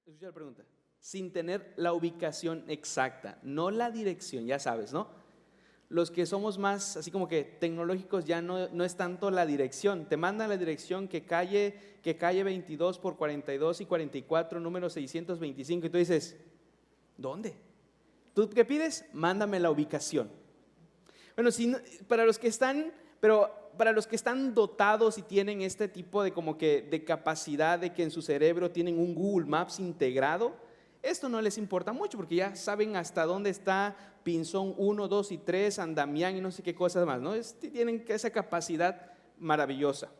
Escucha la pregunta. Sin tener la ubicación exacta, no la dirección, ya sabes, ¿no? Los que somos más así como que tecnológicos ya no es tanto la dirección. Te mandan la dirección que calle 22 por 42 y 44, número 625, y tú dices, ¿dónde? ¿Tú qué pides? Mándame la ubicación. Bueno, para los que están dotados y tienen este tipo de como que de capacidad de que en su cerebro tienen un Google Maps integrado, esto no les importa mucho porque ya saben hasta dónde está Pinzón 1, 2 y 3, Andamián y no sé qué cosas más, ¿no? Tienen esa capacidad maravillosa.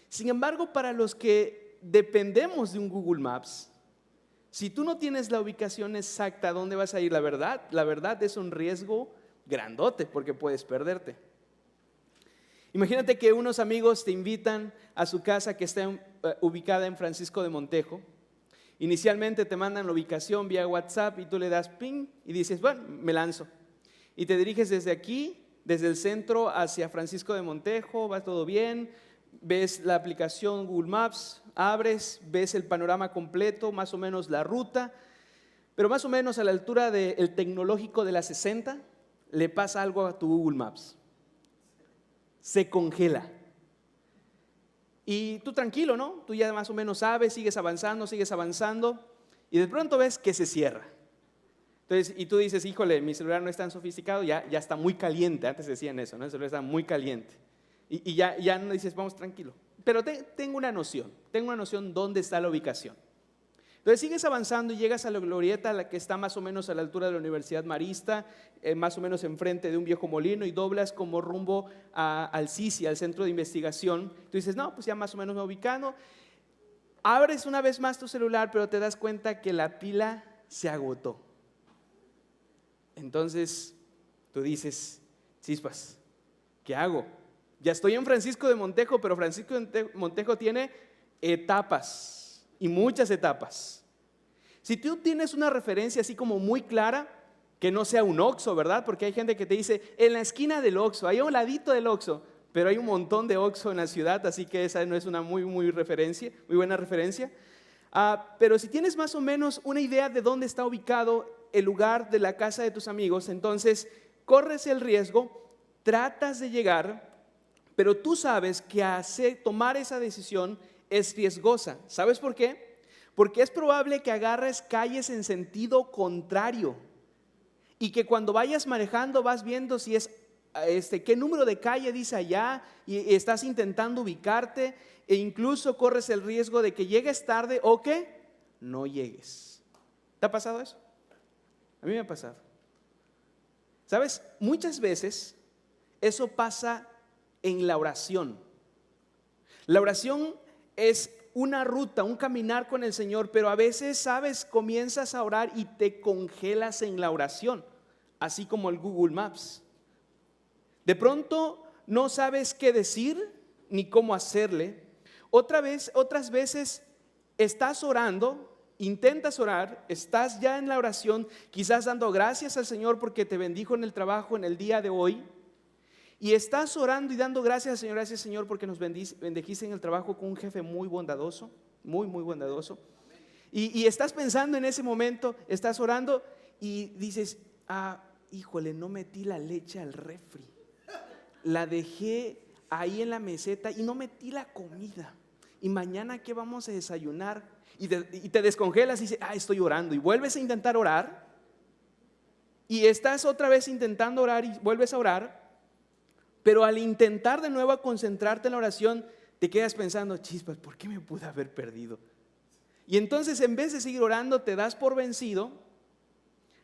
Sin embargo, para los que dependemos de un Google Maps, si tú no tienes la ubicación exacta dónde vas a ir, la verdad es un riesgo grandote porque puedes perderte. Imagínate que unos amigos te invitan a su casa que está ubicada en Francisco de Montejo. Inicialmente te mandan la ubicación vía WhatsApp y tú le das ping y dices, bueno, me lanzo. Y te diriges desde aquí, desde el centro hacia Francisco de Montejo, va todo bien, ves la aplicación Google Maps, abres, ves el panorama completo, más o menos la ruta, pero más o menos a la altura del tecnológico de la 60, le pasa algo a tu Google Maps. Se congela. Y tú tranquilo, ¿no? Tú ya más o menos sabes, sigues avanzando y de pronto ves que se cierra. Entonces, y tú dices, híjole, mi celular no es tan sofisticado, ya está muy caliente. Antes decían eso, ¿no? El celular está muy caliente. Y ya no dices, vamos tranquilo. Pero tengo una noción dónde está la ubicación. Entonces sigues avanzando y llegas a la glorieta, la que está más o menos a la altura de la Universidad Marista, más o menos enfrente de un viejo molino, y doblas como rumbo al CICI, al Centro de Investigación. Tú dices, no, pues ya más o menos me ubicando. Abres una vez más tu celular, pero te das cuenta que la pila se agotó. Entonces tú dices, chispas, ¿qué hago? Ya estoy en Francisco de Montejo, pero Francisco de Montejo tiene etapas y muchas etapas. Si tú tienes una referencia así como muy clara, que no sea un Oxxo, ¿verdad? Porque hay gente que te dice, en la esquina del Oxxo, ahí a un ladito del Oxxo, pero hay un montón de Oxxo en la ciudad, así que esa no es una muy buena referencia. Pero si tienes más o menos una idea de dónde está ubicado el lugar de la casa de tus amigos, entonces corres el riesgo, tratas de llegar, pero tú sabes que tomar esa decisión es riesgosa. ¿Sabes por qué? Porque es probable que agarres calles en sentido contrario y que cuando vayas manejando vas viendo si es qué número de calle dice allá y estás intentando ubicarte e incluso corres el riesgo de que llegues tarde o que no llegues. ¿Te ha pasado eso? A mí me ha pasado. ¿Sabes? Muchas veces eso pasa en la oración. La oración es una ruta, un caminar con el Señor, pero a veces, ¿sabes? Comienzas a orar y te congelas en la oración, así como el Google Maps. De pronto no sabes qué decir ni cómo hacerle. Otras veces estás orando, intentas orar, estás ya en la oración, quizás dando gracias al Señor porque te bendijo en el trabajo en el día de hoy. Y estás orando y dando gracias Señor, porque nos bendijiste en el trabajo con un jefe muy bondadoso, muy bondadoso. Y estás pensando en ese momento, estás orando y dices, híjole, no metí la leche al refri, la dejé ahí en la meseta y no metí la comida. Y mañana, ¿qué vamos a desayunar? Y te descongelas y dices, estoy orando. Y vuelves a intentar orar. Y estás otra vez intentando orar y vuelves a orar. Pero al intentar de nuevo concentrarte en la oración, te quedas pensando, chispas, ¿por qué me pude haber perdido? Y entonces en vez de seguir orando, te das por vencido.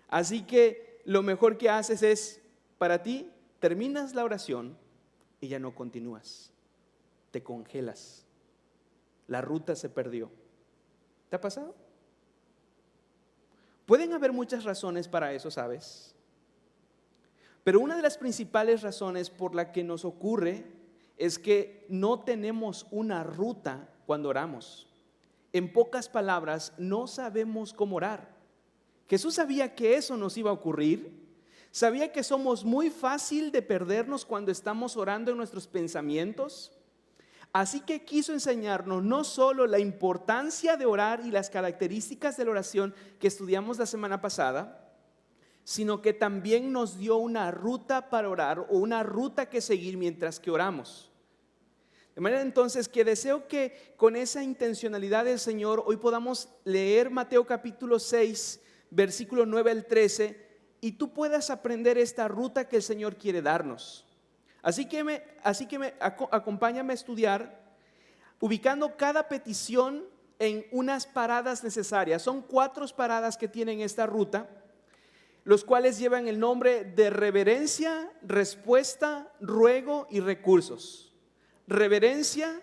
Así que lo mejor que haces es, para ti, terminas la oración y ya no continúas. Te congelas. La ruta se perdió. ¿Te ha pasado? Pueden haber muchas razones para eso, ¿sabes? Pero una de las principales razones por la que nos ocurre es que no tenemos una ruta cuando oramos. En pocas palabras, no sabemos cómo orar. Jesús sabía que eso nos iba a ocurrir. Sabía que somos muy fácil de perdernos cuando estamos orando en nuestros pensamientos. Así que quiso enseñarnos no solo la importancia de orar y las características de la oración que estudiamos la semana pasada, sino que también nos dio una ruta para orar o una ruta que seguir mientras que oramos. De manera entonces que deseo que con esa intencionalidad del Señor hoy podamos leer Mateo capítulo 6, versículo 9 al 13, y tú puedas aprender esta ruta que el Señor quiere darnos. Así que acompáñame a estudiar, ubicando cada petición en unas paradas necesarias. Son 4 paradas que tienen esta ruta, los cuales llevan el nombre de reverencia, respuesta, ruego y recursos. Reverencia,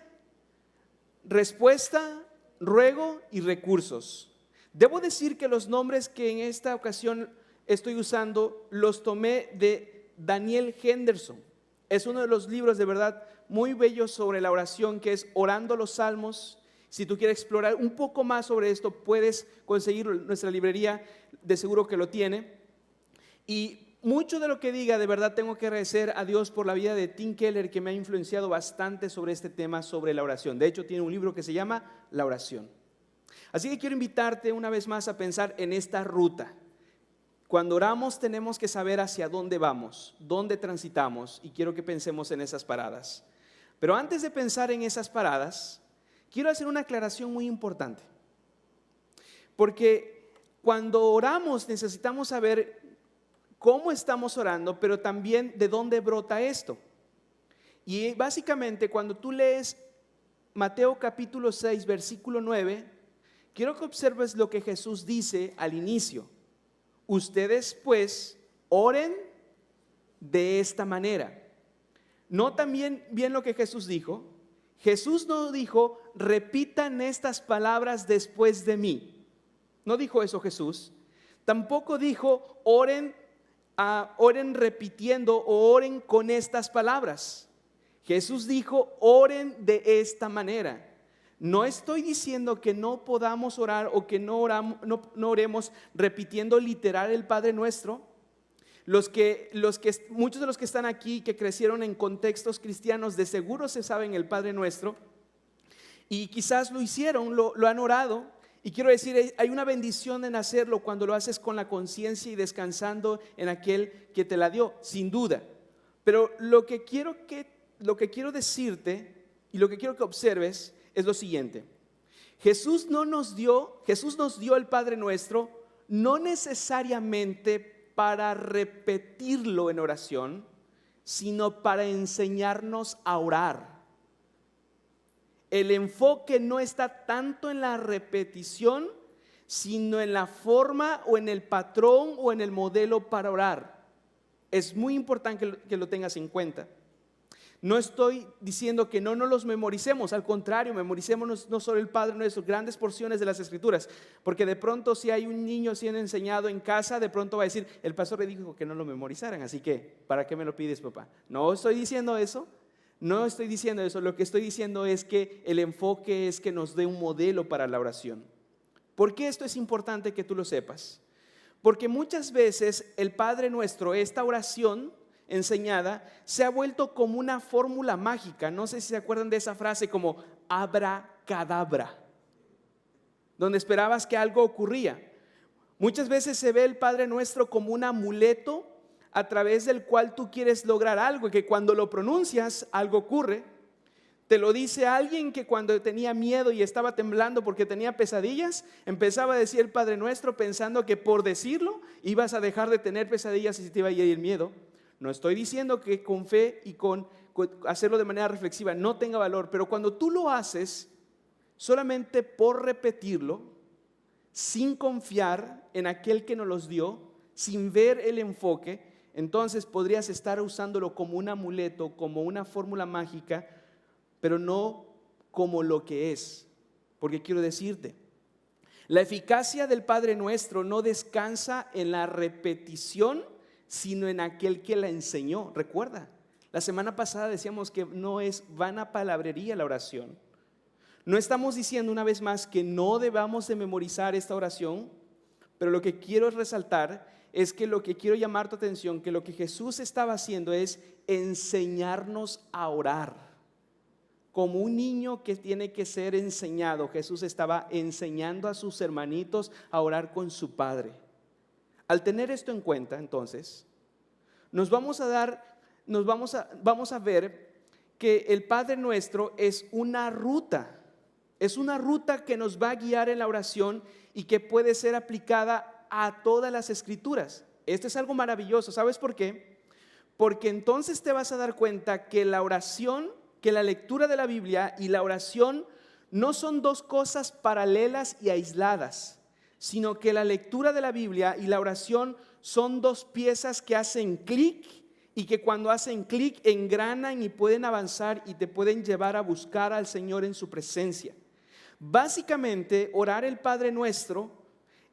respuesta, ruego y recursos. Debo decir que los nombres que en esta ocasión estoy usando los tomé de Daniel Henderson. Es uno de los libros de verdad muy bellos sobre la oración, que es Orando los Salmos. Si tú quieres explorar un poco más sobre esto, puedes conseguirlo en nuestra librería, de seguro que lo tiene. Y mucho de lo que diga, de verdad tengo que agradecer a Dios por la vida de Tim Keller, que me ha influenciado bastante sobre este tema, sobre la oración. De hecho, tiene un libro que se llama La oración. Así que quiero invitarte una vez más a pensar en esta ruta. Cuando oramos tenemos que saber hacia dónde vamos, dónde transitamos, y quiero que pensemos en esas paradas. Pero antes de pensar en esas paradas, quiero hacer una aclaración muy importante. Porque cuando oramos necesitamos saber cómo estamos orando, pero también de dónde brota esto. Y básicamente cuando tú lees Mateo capítulo 6, versículo 9, quiero que observes lo que Jesús dice al inicio. Ustedes pues oren de esta manera. ¿Notan bien lo que Jesús dijo? Jesús no dijo, repitan estas palabras después de mí. No dijo eso Jesús. Tampoco dijo, oren repitiendo o oren con estas palabras. Jesús dijo, oren de esta manera. No estoy diciendo que no podamos orar o que no oremos repitiendo literal el Padre Nuestro. Muchos de los que están aquí, que crecieron en contextos cristianos, de seguro se saben el Padre Nuestro y quizás lo hicieron, lo han orado. Y quiero decir, hay una bendición en hacerlo cuando lo haces con la conciencia y descansando en aquel que te la dio, sin duda. Pero lo que quiero decirte y lo que quiero que observes es lo siguiente. Jesús nos dio el Padre Nuestro no necesariamente para repetirlo en oración, sino para enseñarnos a orar. El enfoque no está tanto en la repetición, sino en la forma o en el patrón o en el modelo para orar. Es muy importante que lo tengas en cuenta. No estoy diciendo que no nos los memoricemos, al contrario, memoricémonos no solo el Padre Nuestro, grandes porciones de las Escrituras, porque de pronto si hay un niño siendo enseñado en casa, de pronto va a decir, el pastor le dijo que no lo memorizaran, así que, ¿para qué me lo pides, papá? No estoy diciendo eso, lo que estoy diciendo es que el enfoque es que nos dé un modelo para la oración. ¿Por qué esto es importante que tú lo sepas? Porque muchas veces el Padre Nuestro, esta oración enseñada, se ha vuelto como una fórmula mágica. No sé si se acuerdan de esa frase como abracadabra, donde esperabas que algo ocurría. Muchas veces se ve el Padre Nuestro como un amuleto a través del cual tú quieres lograr algo y que cuando lo pronuncias algo ocurre. Te lo dice alguien que cuando tenía miedo y estaba temblando porque tenía pesadillas, empezaba a decir el Padre Nuestro pensando que por decirlo ibas a dejar de tener pesadillas y se te iba a ir el miedo. No estoy diciendo que con fe y con hacerlo de manera reflexiva no tenga valor, pero cuando tú lo haces solamente por repetirlo, sin confiar en aquel que nos los dio, sin ver el enfoque, entonces podrías estar usándolo como un amuleto, como una fórmula mágica, pero no como lo que es. Porque quiero decirte, la eficacia del Padre Nuestro no descansa en la repetición, sino en aquel que la enseñó. Recuerda, la semana pasada decíamos que no es vana palabrería la oración. No estamos diciendo una vez más que no debamos de memorizar esta oración, pero lo que quiero resaltar es que lo que quiero llamar tu atención, que lo que Jesús estaba haciendo es enseñarnos a orar. como un niño que tiene que ser enseñado. Jesús estaba enseñando a sus hermanitos a orar con su Padre. Al tener esto en cuenta, entonces, vamos a ver que el Padre Nuestro es una ruta que nos va a guiar en la oración y que puede ser aplicada a todas las escrituras. Esto es algo maravilloso. ¿Sabes por qué? Porque entonces te vas a dar cuenta que la oración, que la lectura de la Biblia y la oración no son dos cosas paralelas y aisladas, sino que la lectura de la Biblia y la oración son dos piezas que hacen clic y que cuando hacen clic engranan y pueden avanzar y te pueden llevar a buscar al Señor en su presencia. Básicamente, orar el Padre Nuestro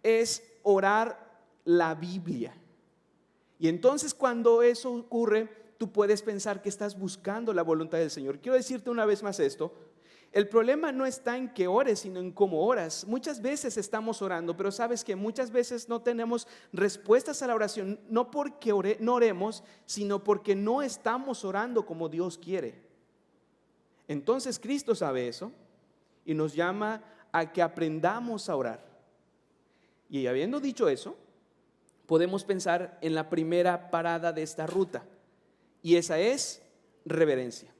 es orar la Biblia. Y entonces cuando eso ocurre, tú puedes pensar que estás buscando la voluntad del Señor. Quiero decirte una vez más esto. El problema no está en que ores, sino en cómo oras. Muchas veces estamos orando, pero sabes que muchas veces no tenemos respuestas a la oración, no porque no oremos, sino porque no estamos orando como Dios quiere. Entonces Cristo sabe eso y nos llama a que aprendamos a orar. Y habiendo dicho eso, podemos pensar en la primera parada de esta ruta, y esa es reverencia.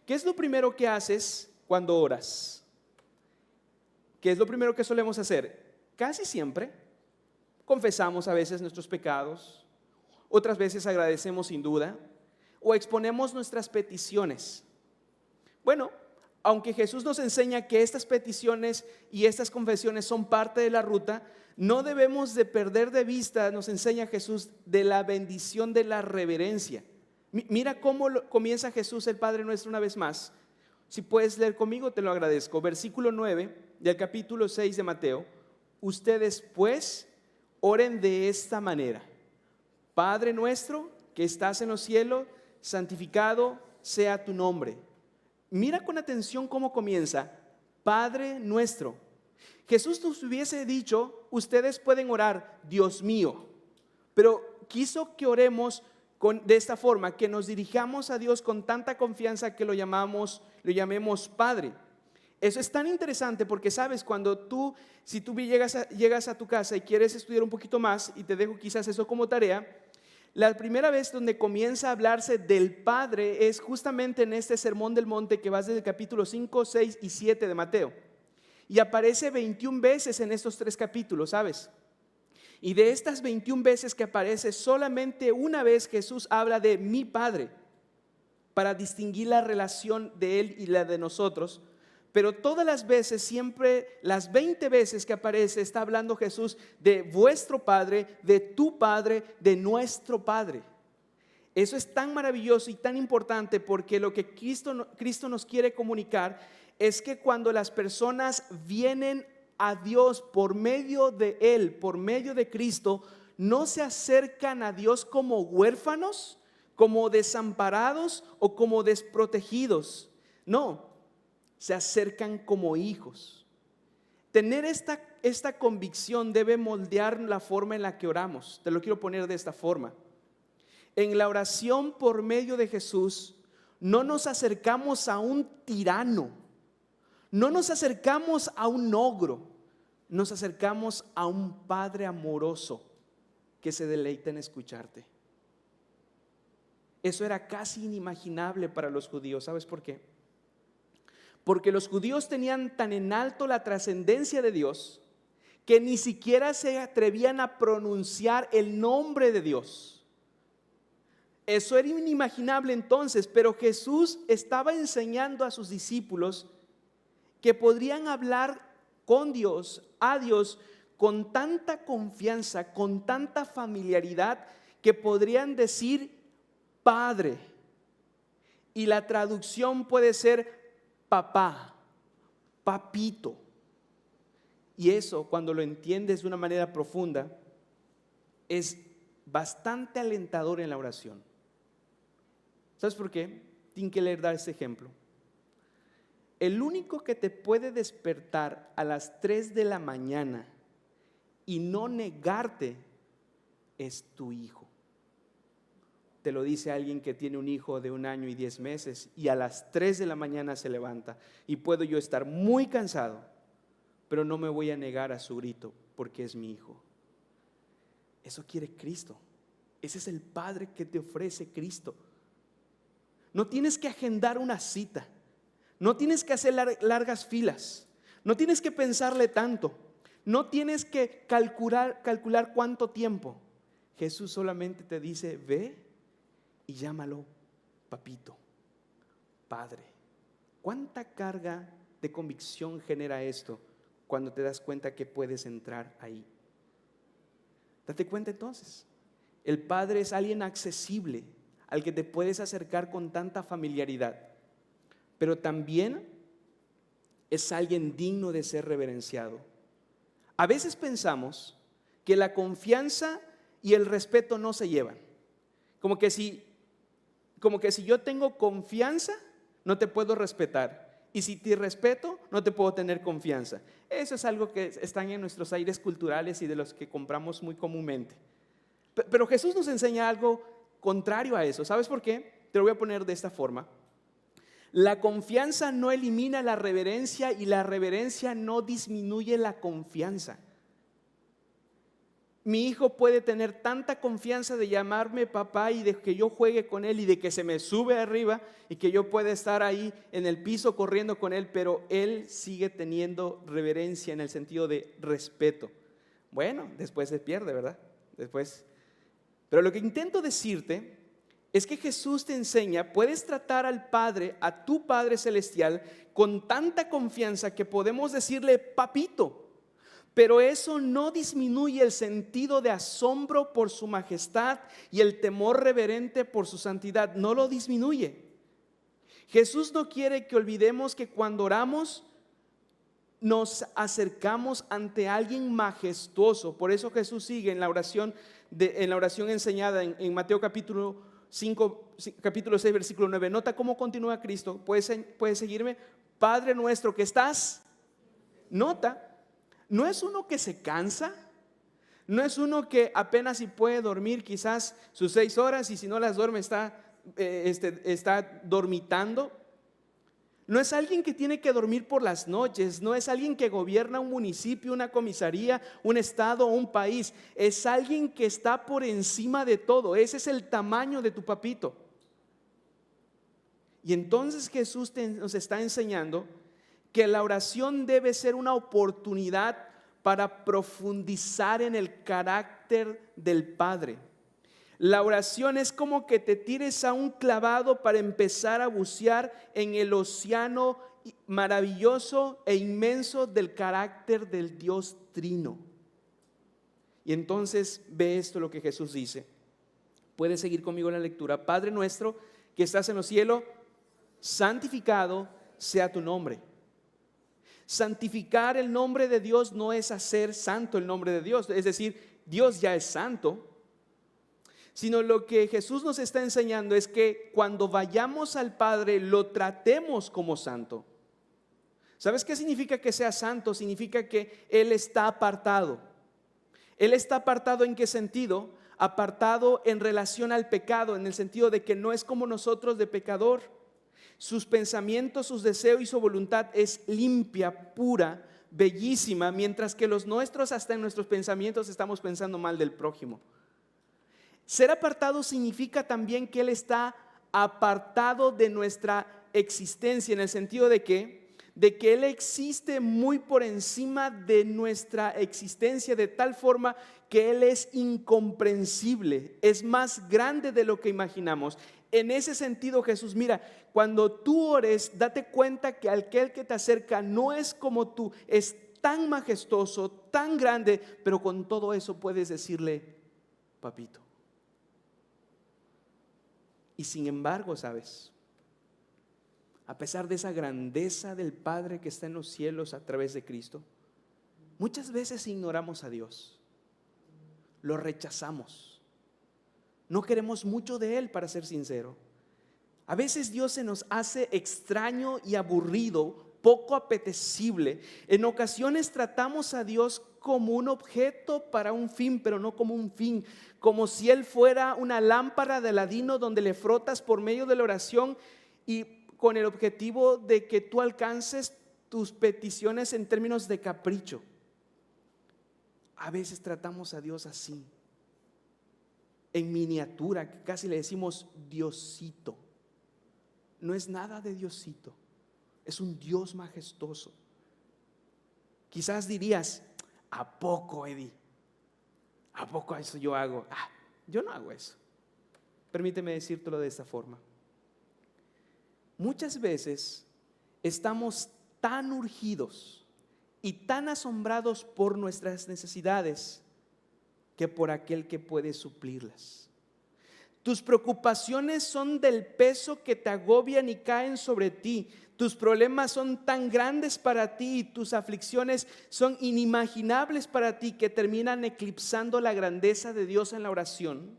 ¿Qué es lo primero que haces cuando oras? ¿Qué es lo primero que solemos hacer? Casi siempre confesamos a veces nuestros pecados, otras veces agradecemos sin duda, o exponemos nuestras peticiones. Bueno, aunque Jesús nos enseña que estas peticiones y estas confesiones son parte de la ruta, no debemos de perder de vista, nos enseña Jesús, de la bendición de la reverencia. Mira cómo comienza Jesús el Padre Nuestro una vez más. Si puedes leer conmigo, te lo agradezco. Versículo 9 del capítulo 6 de Mateo. Ustedes pues oren de esta manera: Padre nuestro que estás en los cielos, santificado sea tu nombre. Mira con atención cómo comienza: Padre nuestro. Jesús nos hubiese dicho: ustedes pueden orar, Dios mío, pero quiso que oremos de esta forma, que nos dirijamos a Dios con tanta confianza que lo llamemos Padre. Eso es tan interesante porque sabes, si tú llegas a tu casa y quieres estudiar un poquito más, y te dejo quizás eso como tarea, la primera vez donde comienza a hablarse del Padre es justamente en este sermón del monte que vas desde el capítulo 5, 6 y 7 de Mateo. Y aparece 21 veces en estos 3 capítulos, ¿sabes? Y de estas 21 veces que aparece, solamente una vez Jesús habla de mi Padre, para distinguir la relación de Él y la de nosotros. Pero todas las veces, siempre las 20 veces que aparece, está hablando Jesús de vuestro Padre, de tu Padre, de nuestro Padre. Eso es tan maravilloso y tan importante, porque lo que Cristo nos quiere comunicar es que cuando las personas vienen a Dios por medio de Él, por medio de Cristo, no se acercan a Dios como huérfanos, como desamparados o como desprotegidos. No, se acercan como hijos. Tener esta convicción debe moldear la forma en la que oramos. Te lo quiero poner de esta forma. En la oración por medio de Jesús, no nos acercamos a un tirano, no nos acercamos a un ogro, nos acercamos a un Padre amoroso que se deleita en escucharte. Eso era casi inimaginable para los judíos. ¿Sabes por qué? Porque los judíos tenían tan en alto la trascendencia de Dios que ni siquiera se atrevían a pronunciar el nombre de Dios. Eso era inimaginable entonces, pero Jesús estaba enseñando a sus discípulos que podrían hablar con Dios, a Dios, con tanta confianza, con tanta familiaridad, que podrían decir Padre. Y la traducción puede ser papá, papito. Y eso, cuando lo entiendes de una manera profunda, es bastante alentador en la oración. ¿Sabes por qué? Tienen que leer, dar ese ejemplo. El único que te puede despertar a las 3 de la mañana y no negarte es tu hijo. te lo dice alguien que tiene un hijo de 1 año y 10 meses y a las 3 de la mañana se levanta. Y puedo yo estar muy cansado, pero no me voy a negar a su grito porque es mi hijo. Eso quiere Cristo. Ese es el Padre que te ofrece Cristo. No tienes que agendar una cita. No tienes que hacer largas filas. No tienes que pensarle tanto. No tienes que calcular cuánto tiempo. Jesús solamente te dice: ve y llámalo papito, Padre. ¿Cuánta carga de convicción genera esto cuando te das cuenta que puedes entrar ahí? Date cuenta entonces. El Padre es alguien accesible, al que te puedes acercar con tanta familiaridad, pero también es alguien digno de ser reverenciado. A veces pensamos que la confianza y el respeto no se llevan. Como que si yo tengo confianza, no te puedo respetar. Y si te respeto, no te puedo tener confianza. Eso es algo que está en nuestros aires culturales y de los que compramos muy comúnmente. Pero Jesús nos enseña algo contrario a eso. ¿Sabes por qué? Te lo voy a poner de esta forma. La confianza no elimina la reverencia y la reverencia no disminuye la confianza. Mi hijo puede tener tanta confianza de llamarme papá y de que yo juegue con él y de que se me sube arriba y que yo pueda estar ahí en el piso corriendo con él, pero él sigue teniendo reverencia en el sentido de respeto. Bueno, después se pierde, ¿verdad? Pero lo que intento decirte es que Jesús te enseña, puedes tratar al Padre, a tu Padre Celestial, con tanta confianza que podemos decirle papito. Pero eso no disminuye el sentido de asombro por su majestad y el temor reverente por su santidad. No lo disminuye. Jesús no quiere que olvidemos que cuando oramos nos acercamos ante alguien majestuoso. Por eso Jesús sigue en la oración enseñada en Mateo capítulo 6, versículo 9. Nota cómo continúa Cristo. ¿Puedes seguirme? Padre nuestro que estás. Nota. No es uno que se cansa, no es uno que apenas si puede dormir quizás sus 6 horas y si no las duerme está dormitando. No es alguien que tiene que dormir por las noches, no es alguien que gobierna un municipio, una comisaría, un estado o un país. Es alguien que está por encima de todo. Ese es el tamaño de tu papito. Y entonces Jesús nos está enseñando que la oración debe ser una oportunidad para profundizar en el carácter del Padre. La oración es como que te tires a un clavado para empezar a bucear en el océano maravilloso e inmenso del carácter del Dios Trino. Y entonces ve esto lo que Jesús dice. Puedes seguir conmigo en la lectura. Padre nuestro que estás en los cielos, santificado sea tu nombre. Santificar el nombre de Dios no es hacer santo el nombre de Dios, es decir, Dios ya es santo, sino lo que Jesús nos está enseñando es que cuando vayamos al Padre lo tratemos como santo. ¿Sabes qué significa que sea santo? Significa que Él está apartado. Él está apartado ¿en qué sentido? Apartado en relación al pecado, en el sentido de que no es como nosotros de pecador. Sus pensamientos, sus deseos y su voluntad es limpia, pura, bellísima, mientras que los nuestros, hasta en nuestros pensamientos, estamos pensando mal del prójimo. Ser apartado significa también que Él está apartado de nuestra existencia, en el sentido de que Él existe muy por encima de nuestra existencia, de tal forma que Él es incomprensible, es más grande de lo que imaginamos. En ese sentido, Jesús, mira, cuando tú ores, date cuenta que aquel que te acerca no es como tú, es tan majestuoso, tan grande, pero con todo eso puedes decirle, papito. Y sin embargo, ¿sabes? A pesar de esa grandeza del Padre que está en los cielos a través de Cristo, muchas veces ignoramos a Dios, lo rechazamos. No queremos mucho de Él, para ser sincero. A veces Dios se nos hace extraño y aburrido poco apetecible. En ocasiones tratamos a Dios como un objeto para un fin, pero no como un fin, como si Él fuera una lámpara de Aladino donde le frotas por medio de la oración y con el objetivo de que tú alcances tus peticiones en términos de capricho. A veces tratamos a Dios así, en miniatura, que casi le decimos Diosito. No es nada de Diosito, es un Dios majestuoso. Quizás dirías, ¿a poco, Eddie? ¿A poco eso yo hago? Yo no hago eso. Permíteme decírtelo de esta forma. Muchas veces estamos tan urgidos y tan asombrados por nuestras necesidades que por aquel que puede suplirlas. Tus preocupaciones son del peso que te agobian y caen sobre ti. Tus problemas son tan grandes para ti y tus aflicciones son inimaginables para ti que terminan eclipsando la grandeza de Dios en la oración.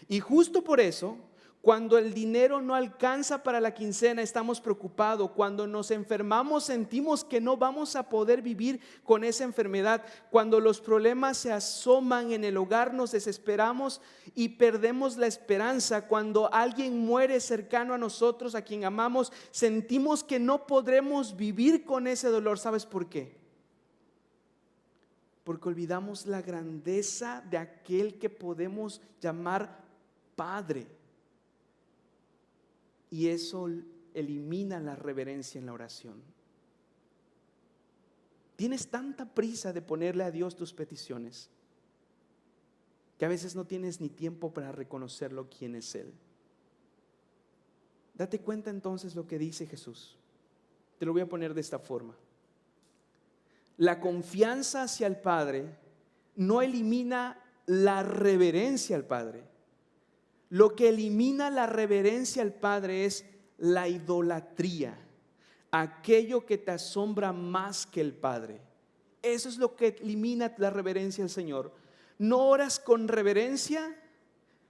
Y justo por eso, cuando el dinero no alcanza para la quincena, estamos preocupados. Cuando nos enfermamos, sentimos que no vamos a poder vivir con esa enfermedad. Cuando los problemas se asoman en el hogar, nos desesperamos y perdemos la esperanza. Cuando alguien muere cercano a nosotros, a quien amamos, sentimos que no podremos vivir con ese dolor. ¿Sabes por qué? Porque olvidamos la grandeza de aquel que podemos llamar Padre. Y eso elimina la reverencia en la oración. Tienes tanta prisa de ponerle a Dios tus peticiones que a veces no tienes ni tiempo para reconocerlo quién es Él. Date cuenta entonces lo que dice Jesús. Te lo voy a poner de esta forma. La confianza hacia el Padre no elimina la reverencia al Padre. Lo que elimina la reverencia al Padre es la idolatría, aquello que te asombra más que el Padre. Eso es lo que elimina la reverencia al Señor. No oras con reverencia,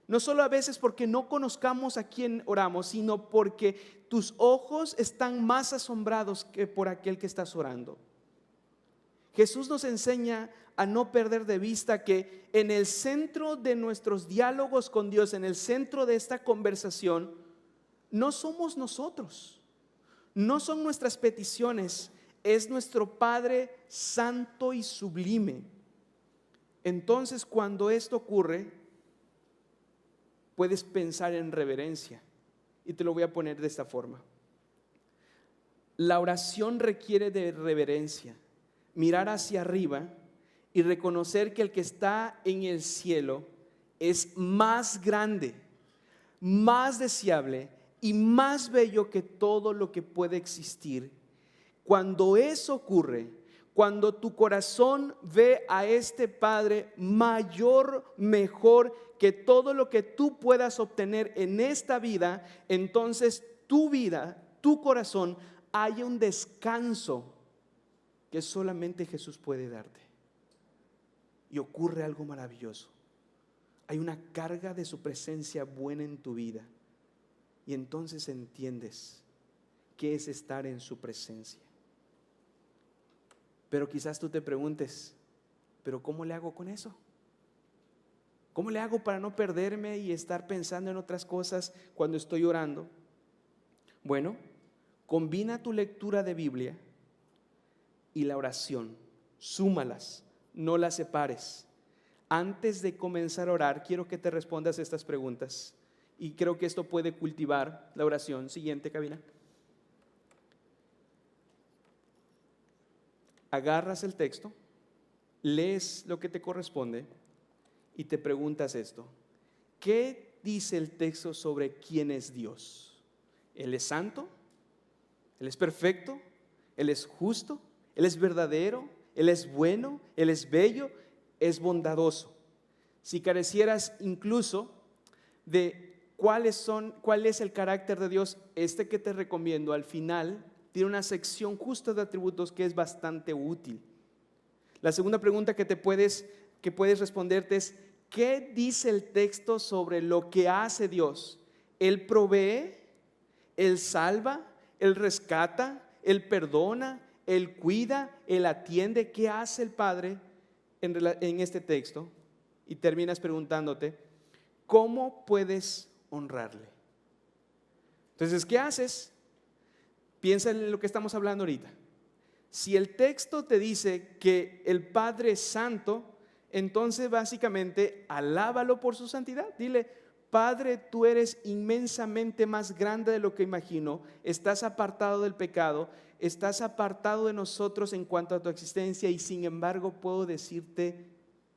no solo a veces porque no conozcamos a quién oramos, sino porque tus ojos están más asombrados que por aquel que estás orando. Jesús nos enseña a no perder de vista que en el centro de nuestros diálogos con Dios, en el centro de esta conversación, no somos nosotros, no son nuestras peticiones, es nuestro Padre santo y sublime. Entonces, cuando esto ocurre, puedes pensar en reverencia, y te lo voy a poner de esta forma. La oración requiere de reverencia, mirar hacia arriba y reconocer que el que está en el cielo es más grande, más deseable y más bello que todo lo que puede existir. Cuando eso ocurre, cuando tu corazón ve a este Padre mayor, mejor que todo lo que tú puedas obtener en esta vida, entonces tu vida, tu corazón, haya un descanso que solamente Jesús puede darte. Y ocurre algo maravilloso. Hay una carga de su presencia buena en tu vida. Y entonces entiendes qué es estar en su presencia. Pero quizás tú te preguntes, ¿pero cómo le hago con eso? ¿Cómo le hago para no perderme y estar pensando en otras cosas cuando estoy orando? Bueno, combina tu lectura de Biblia y la oración. Súmalas. No las separes. Antes de comenzar a orar, quiero que te respondas estas preguntas. Y creo que esto puede cultivar la oración. Siguiente, cabina. Agarras el texto, lees lo que te corresponde y te preguntas esto. ¿Qué dice el texto sobre quién es Dios? ¿Él es santo? ¿Él es perfecto? ¿Él es justo? ¿Él es verdadero? Él es bueno, Él es bello, es bondadoso. Si carecieras incluso de cuál es el carácter de Dios, este que te recomiendo al final tiene una sección justa de atributos que es bastante útil. La segunda pregunta que puedes responderte es: ¿qué dice el texto sobre lo que hace Dios? Él provee, Él salva, Él rescata, Él perdona, Él cuida, Él atiende. ¿Qué hace el Padre en este texto? Y terminas preguntándote, ¿cómo puedes honrarle? Entonces, ¿qué haces? Piensa en lo que estamos hablando ahorita. Si el texto te dice que el Padre es santo, entonces básicamente alábalo por su santidad. Dile, Padre, tú eres inmensamente más grande de lo que imagino. Estás apartado del pecado, estás apartado de nosotros en cuanto a tu existencia, y sin embargo puedo decirte,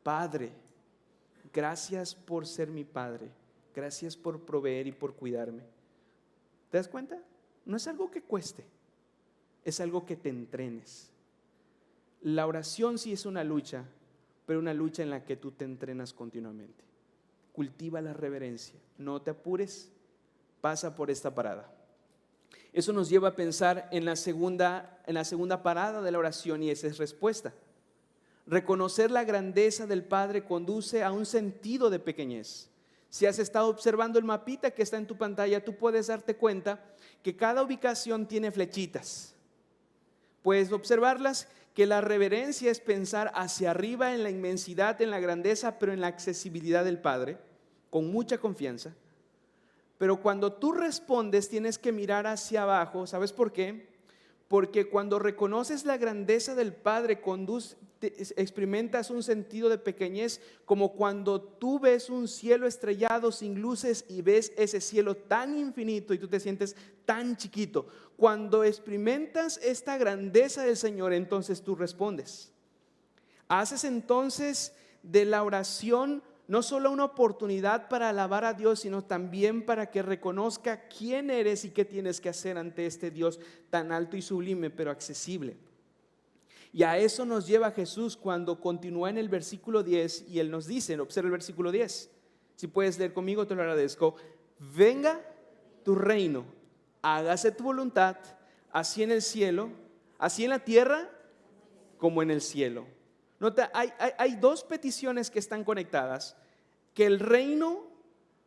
Padre, gracias por ser mi Padre, gracias por proveer y por cuidarme. ¿Te das cuenta? No es algo que cueste, es algo que te entrenes. La oración sí es una lucha, pero una lucha en la que tú te entrenas continuamente. Cultiva la reverencia, no te apures, pasa por esta parada. Eso nos lleva a pensar en la segunda parada de la oración, y esa es respuesta. Reconocer la grandeza del Padre conduce a un sentido de pequeñez. Si has estado observando el mapita que está en tu pantalla, tú puedes darte cuenta que cada ubicación tiene flechitas. Puedes observarlas, que la reverencia es pensar hacia arriba en la inmensidad, en la grandeza, pero en la accesibilidad del Padre, con mucha confianza. Pero cuando tú respondes, tienes que mirar hacia abajo. ¿Sabes por qué? Porque cuando reconoces la grandeza del Padre, experimentas un sentido de pequeñez, como cuando tú ves un cielo estrellado sin luces y ves ese cielo tan infinito y tú te sientes tan chiquito. Cuando experimentas esta grandeza del Señor, entonces tú respondes. Haces entonces de la oración no solo una oportunidad para alabar a Dios, sino también para que reconozca quién eres y qué tienes que hacer ante este Dios tan alto y sublime, pero accesible. Y a eso nos lleva Jesús cuando continúa en el versículo 10 y Él nos dice, observa el versículo 10, si puedes leer conmigo te lo agradezco. Venga tu reino, hágase tu voluntad, así en el cielo, así en la tierra como en el cielo. Nota, hay dos peticiones que están conectadas: que el reino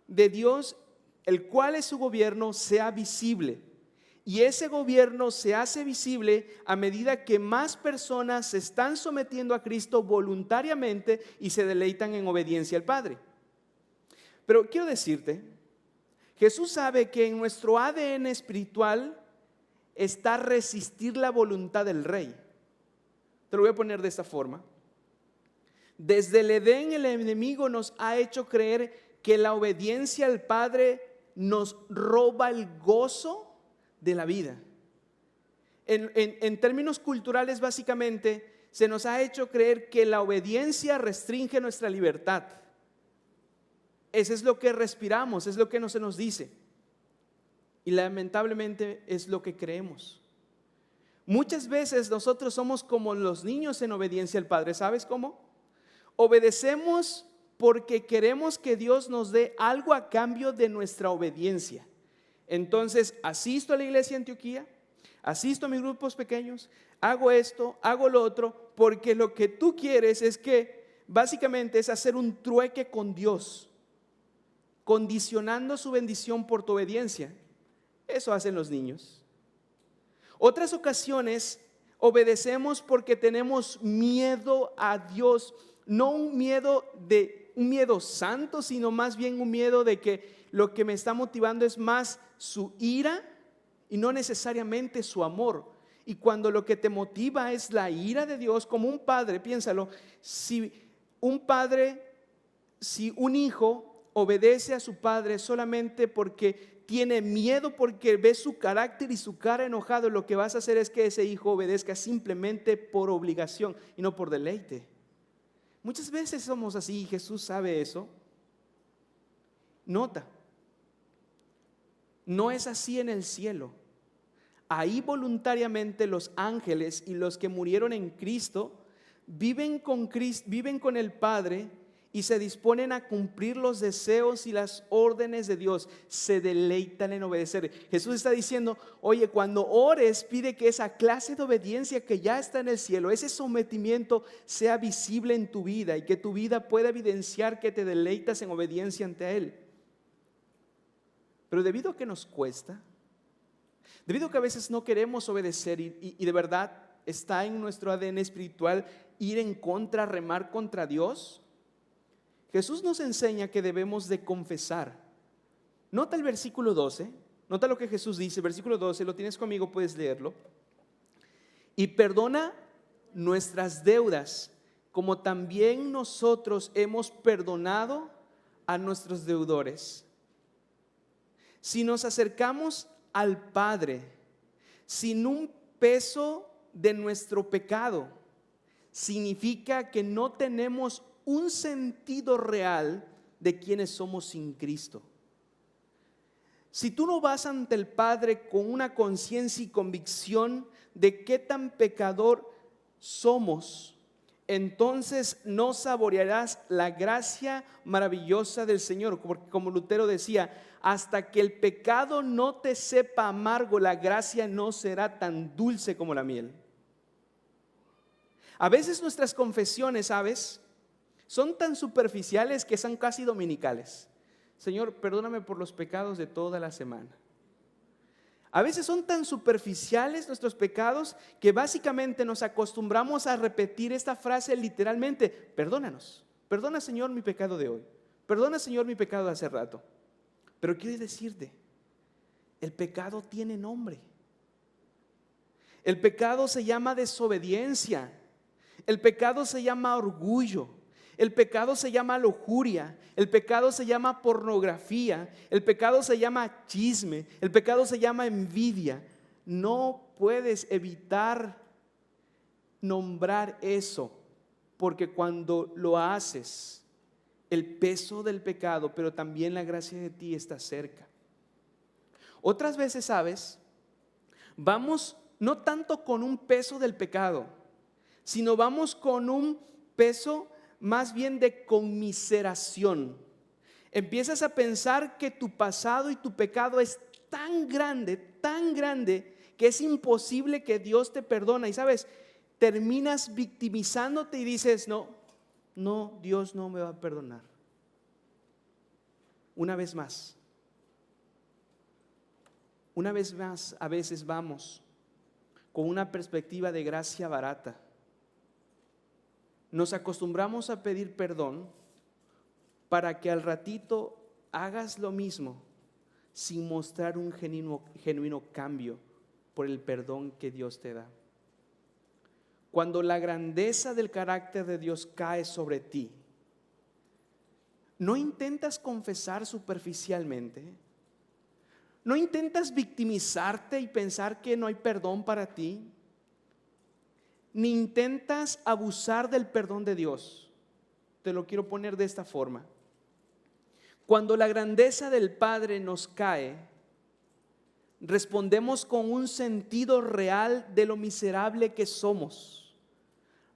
de Dios, el cual es su gobierno, sea visible. Y ese gobierno se hace visible a medida que más personas se están sometiendo a Cristo voluntariamente y se deleitan en obediencia al Padre. Pero quiero decirte, Jesús sabe que en nuestro ADN espiritual está resistir la voluntad del Rey. Te lo voy a poner de esta forma. Desde el Edén, el enemigo nos ha hecho creer que la obediencia al Padre nos roba el gozo de la vida. En términos culturales, básicamente, se nos ha hecho creer que la obediencia restringe nuestra libertad. Eso es lo que respiramos, es lo que se nos dice. Y lamentablemente es lo que creemos. Muchas veces nosotros somos como los niños en obediencia al Padre. ¿Sabes cómo? Obedecemos porque queremos que Dios nos dé algo a cambio de nuestra obediencia. Entonces asisto a la iglesia de Antioquía, asisto a mis grupos pequeños, hago esto, hago lo otro, porque lo que tú quieres es que básicamente es hacer un trueque con Dios, condicionando su bendición por tu obediencia. Eso hacen los niños. Otras ocasiones obedecemos porque tenemos miedo a Dios. No un miedo santo, sino más bien un miedo de que lo que me está motivando es más su ira y no necesariamente su amor. Y cuando lo que te motiva es la ira de Dios, como un padre, piénsalo, si un hijo obedece a su padre solamente porque tiene miedo, porque ve su carácter y su cara enojado, lo que vas a hacer es que ese hijo obedezca simplemente por obligación y no por deleite. Muchas veces somos así y Jesús sabe eso. Nota, no es así en el cielo. Ahí voluntariamente los ángeles y los que murieron en Cristo viven con el Padre y se disponen a cumplir los deseos y las órdenes de Dios. Se deleitan en obedecer. Jesús está diciendo, oye, cuando ores, pide que esa clase de obediencia que ya está en el cielo, ese sometimiento sea visible en tu vida y que tu vida pueda evidenciar que te deleitas en obediencia ante Él. Pero debido a que nos cuesta, Debido a que a veces no queremos obedecer y de verdad está en nuestro ADN espiritual ir en contra, remar contra Dios, Jesús nos enseña que debemos de confesar. Nota el versículo 12, nota lo que Jesús dice, versículo 12, lo tienes conmigo, puedes leerlo. Y perdona nuestras deudas, como también nosotros hemos perdonado a nuestros deudores. Si nos acercamos al Padre sin un peso de nuestro pecado, significa que no tenemos un sentido real de quienes somos sin Cristo. Si tú no vas ante el Padre con una conciencia y convicción de qué tan pecador somos, entonces no saborearás la gracia maravillosa del Señor. Porque como Lutero decía, hasta que el pecado no te sepa amargo, la gracia no será tan dulce como la miel. A veces nuestras confesiones, ¿sabes?, son tan superficiales que son casi dominicales. Señor, perdóname por los pecados de toda la semana. A veces son tan superficiales nuestros pecados que básicamente nos acostumbramos a repetir esta frase literalmente: perdónanos, perdona Señor mi pecado de hoy, perdona Señor mi pecado de hace rato. Pero quiero decirte, el pecado tiene nombre. El pecado se llama desobediencia, el pecado se llama orgullo, el pecado se llama lujuria, el pecado se llama pornografía, el pecado se llama chisme, el pecado se llama envidia. No puedes evitar nombrar eso, porque cuando lo haces, el peso del pecado, pero también la gracia de ti está cerca. Otras veces, ¿sabes?, vamos no tanto con un peso del pecado, sino vamos con un peso más bien de conmiseración. Empiezas a pensar que tu pasado y tu pecado es tan grande, que es imposible que Dios te perdone. Y sabes, terminas victimizándote y dices, no, Dios no me va a perdonar. Una vez más, a veces vamos con una perspectiva de gracia barata. Nos acostumbramos a pedir perdón para que al ratito hagas lo mismo sin mostrar un genuino cambio por el perdón que Dios te da. Cuando la grandeza del carácter de Dios cae sobre ti, no intentas confesar superficialmente, no intentas victimizarte y pensar que no hay perdón para ti, ni intentas abusar del perdón de Dios. Te lo quiero poner de esta forma. Cuando la grandeza del Padre nos cae, respondemos con un sentido real de lo miserable que somos.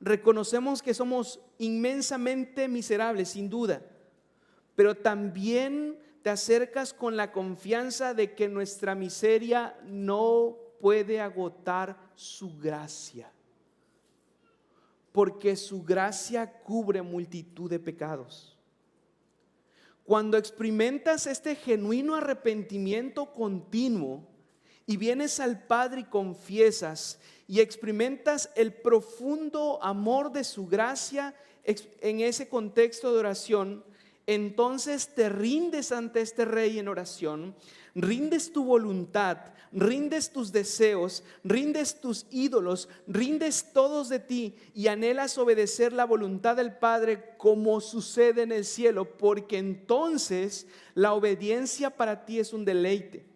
Reconocemos que somos inmensamente miserables, sin duda, pero también te acercas con la confianza de que nuestra miseria no puede agotar su gracia, porque su gracia cubre multitud de pecados. Cuando experimentas este genuino arrepentimiento continuo y vienes al Padre y confiesas y experimentas el profundo amor de su gracia en ese contexto de oración, entonces te rindes ante este Rey en oración, rindes tu voluntad, rindes tus deseos, rindes tus ídolos, rindes todos de ti y anhelas obedecer la voluntad del Padre como sucede en el cielo, porque entonces la obediencia para ti es un deleite.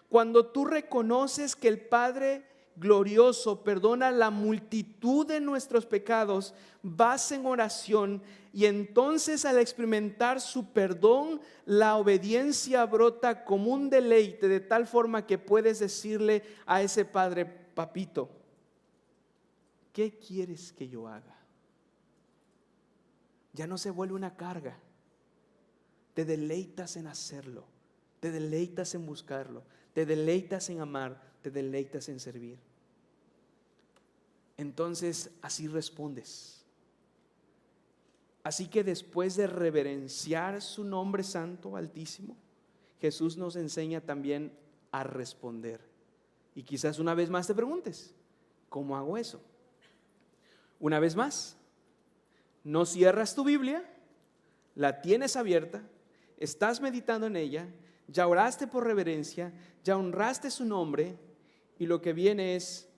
Cuando tú reconoces que el Padre glorioso perdona la multitud de nuestros pecados, vas en oración y entonces al experimentar su perdón, la obediencia brota como un deleite, de tal forma que puedes decirle a ese Padre: papito, ¿qué quieres que yo haga? Ya no se vuelve una carga. Te deleitas en hacerlo, te deleitas en buscarlo, te deleitas en amar, te deleitas en servir. Entonces así respondes. Así que después de reverenciar su nombre santo, altísimo, Jesús nos enseña también a responder. Y quizás una vez más te preguntes, ¿cómo hago eso? Una vez más, no cierras tu Biblia, la tienes abierta, estás meditando en ella, ya oraste por reverencia, ya honraste su nombre y lo que viene es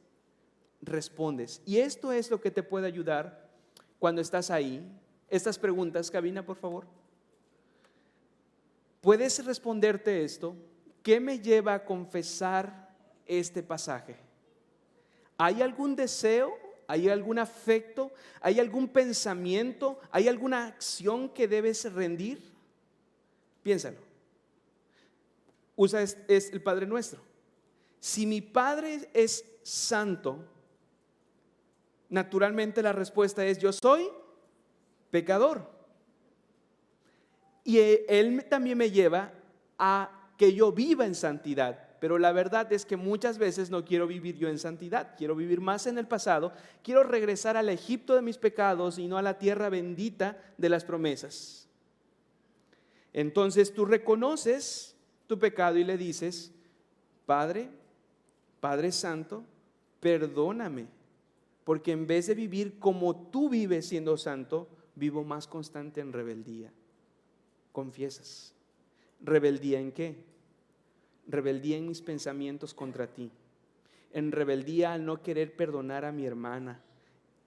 respondes. Y esto es lo que te puede ayudar cuando estás ahí. Estas preguntas, cabina, por favor. ¿Puedes responderte esto? ¿Qué me lleva a confesar este pasaje? ¿Hay algún deseo? ¿Hay algún afecto? ¿Hay algún pensamiento? ¿Hay alguna acción que debes rendir? Piénsalo. Usa es el Padre Nuestro. Si mi Padre es santo, naturalmente la respuesta es: yo soy pecador. Y Él también me lleva a que yo viva en santidad. Pero la verdad es que muchas veces no quiero vivir yo en santidad. Quiero vivir más en el pasado. Quiero regresar al Egipto de mis pecados y no a la tierra bendita de las promesas. Entonces tú reconoces tu pecado y le dices: Padre, Padre Santo, perdóname, porque en vez de vivir como tú vives siendo santo, vivo más constante en rebeldía. Confiesas. ¿Rebeldía en qué? Rebeldía en mis pensamientos contra ti. En rebeldía al no querer perdonar a mi hermana.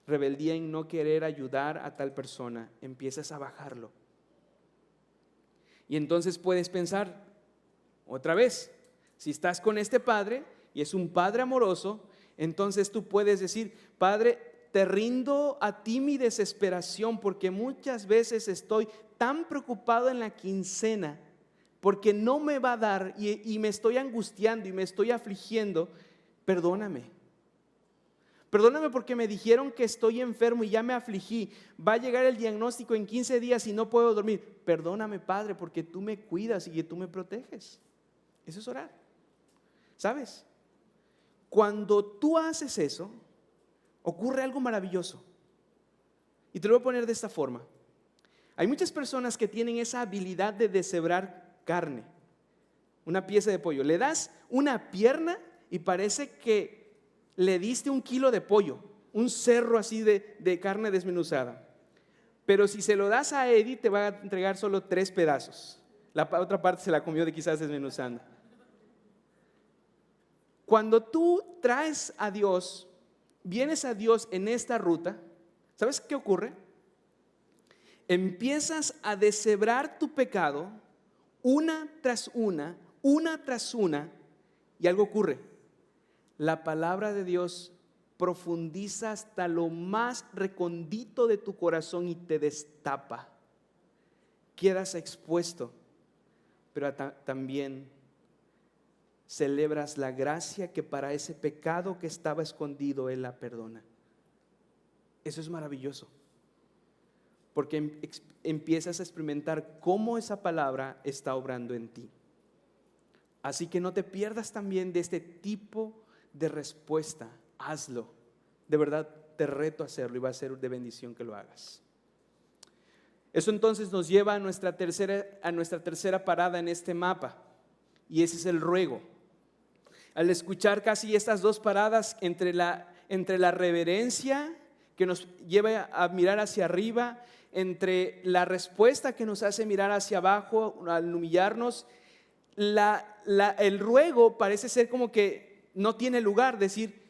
Rebeldía en no querer ayudar a tal persona. Empiezas a bajarlo. Y entonces puedes pensar otra vez, si estás con este Padre y es un Padre amoroso, entonces tú puedes decir: Padre, te rindo a ti mi desesperación, porque muchas veces estoy tan preocupado en la quincena porque no me va a dar y me estoy angustiando y me estoy afligiendo. Perdóname. Perdóname porque me dijeron que estoy enfermo y ya me afligí. Va a llegar el diagnóstico en 15 días y no puedo dormir. Perdóname, Padre, porque tú me cuidas y que tú me proteges. Eso es orar. ¿Sabes? Cuando tú haces eso, ocurre algo maravilloso. Y te lo voy a poner de esta forma. Hay muchas personas que tienen esa habilidad de deshebrar carne. Una pieza de pollo. Le das una pierna y parece que le diste 1 kilo de pollo, un cerro así de carne desmenuzada. Pero si se lo das a Eddie, te va a entregar solo 3 pedazos. La otra parte se la comió de quizás desmenuzando. Cuando tú traes a Dios, vienes a Dios en esta ruta, ¿sabes qué ocurre? Empiezas a deshebrar tu pecado una tras una, y algo ocurre. La palabra de Dios profundiza hasta lo más recóndito de tu corazón y te destapa. Quedas expuesto, pero también celebras la gracia que para ese pecado que estaba escondido Él la perdona. Eso es maravilloso, porque empiezas a experimentar cómo esa palabra está obrando en ti. Así que no te pierdas también de este tipo de respuesta. Hazlo. De verdad te reto a hacerlo y va a ser de bendición que lo hagas. Eso entonces nos lleva a nuestra tercera parada en este mapa, y ese es el ruego. Al escuchar casi estas 2 paradas entre la reverencia que nos lleva a mirar hacia arriba, entre la respuesta que nos hace mirar hacia abajo al humillarnos, el ruego parece ser como que no tiene lugar. Decir,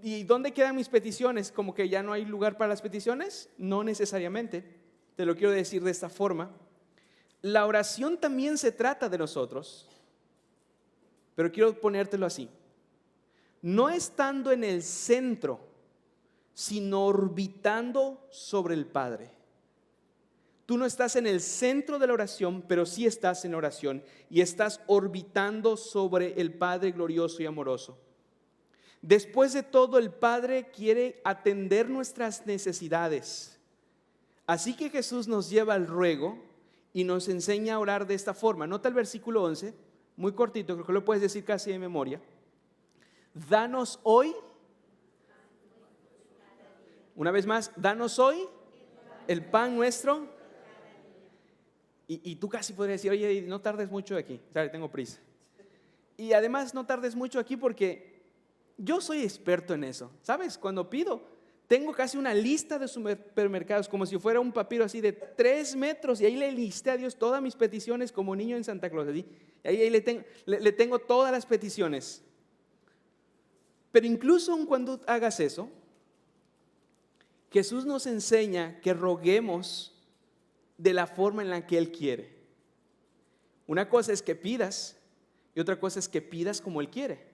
¿y dónde quedan mis peticiones? Como que ya no hay lugar para las peticiones. No necesariamente, te lo quiero decir de esta forma. La oración también se trata de nosotros, pero quiero ponértelo así: no estando en el centro, sino orbitando sobre el Padre. Tú no estás en el centro de la oración, pero sí estás en oración y estás orbitando sobre el Padre glorioso y amoroso. Después de todo, el Padre quiere atender nuestras necesidades. Así que Jesús nos lleva al ruego y nos enseña a orar de esta forma. Nota el versículo 11, muy cortito, creo que lo puedes decir casi de memoria. Danos hoy, una vez más, danos hoy el pan nuestro. Y tú casi podrías decir: oye, no tardes mucho aquí, tengo prisa. Y además no tardes mucho aquí porque yo soy experto en eso. ¿Sabes? Cuando pido, tengo casi una lista de supermercados, como si fuera un papiro así de 3 metros, y ahí le listé a Dios todas mis peticiones como niño en Santa Claus. Así. Ahí le tengo todas las peticiones. Pero incluso aun cuando hagas eso, Jesús nos enseña que roguemos de la forma en la que Él quiere. Una cosa es que pidas y otra cosa es que pidas como Él quiere.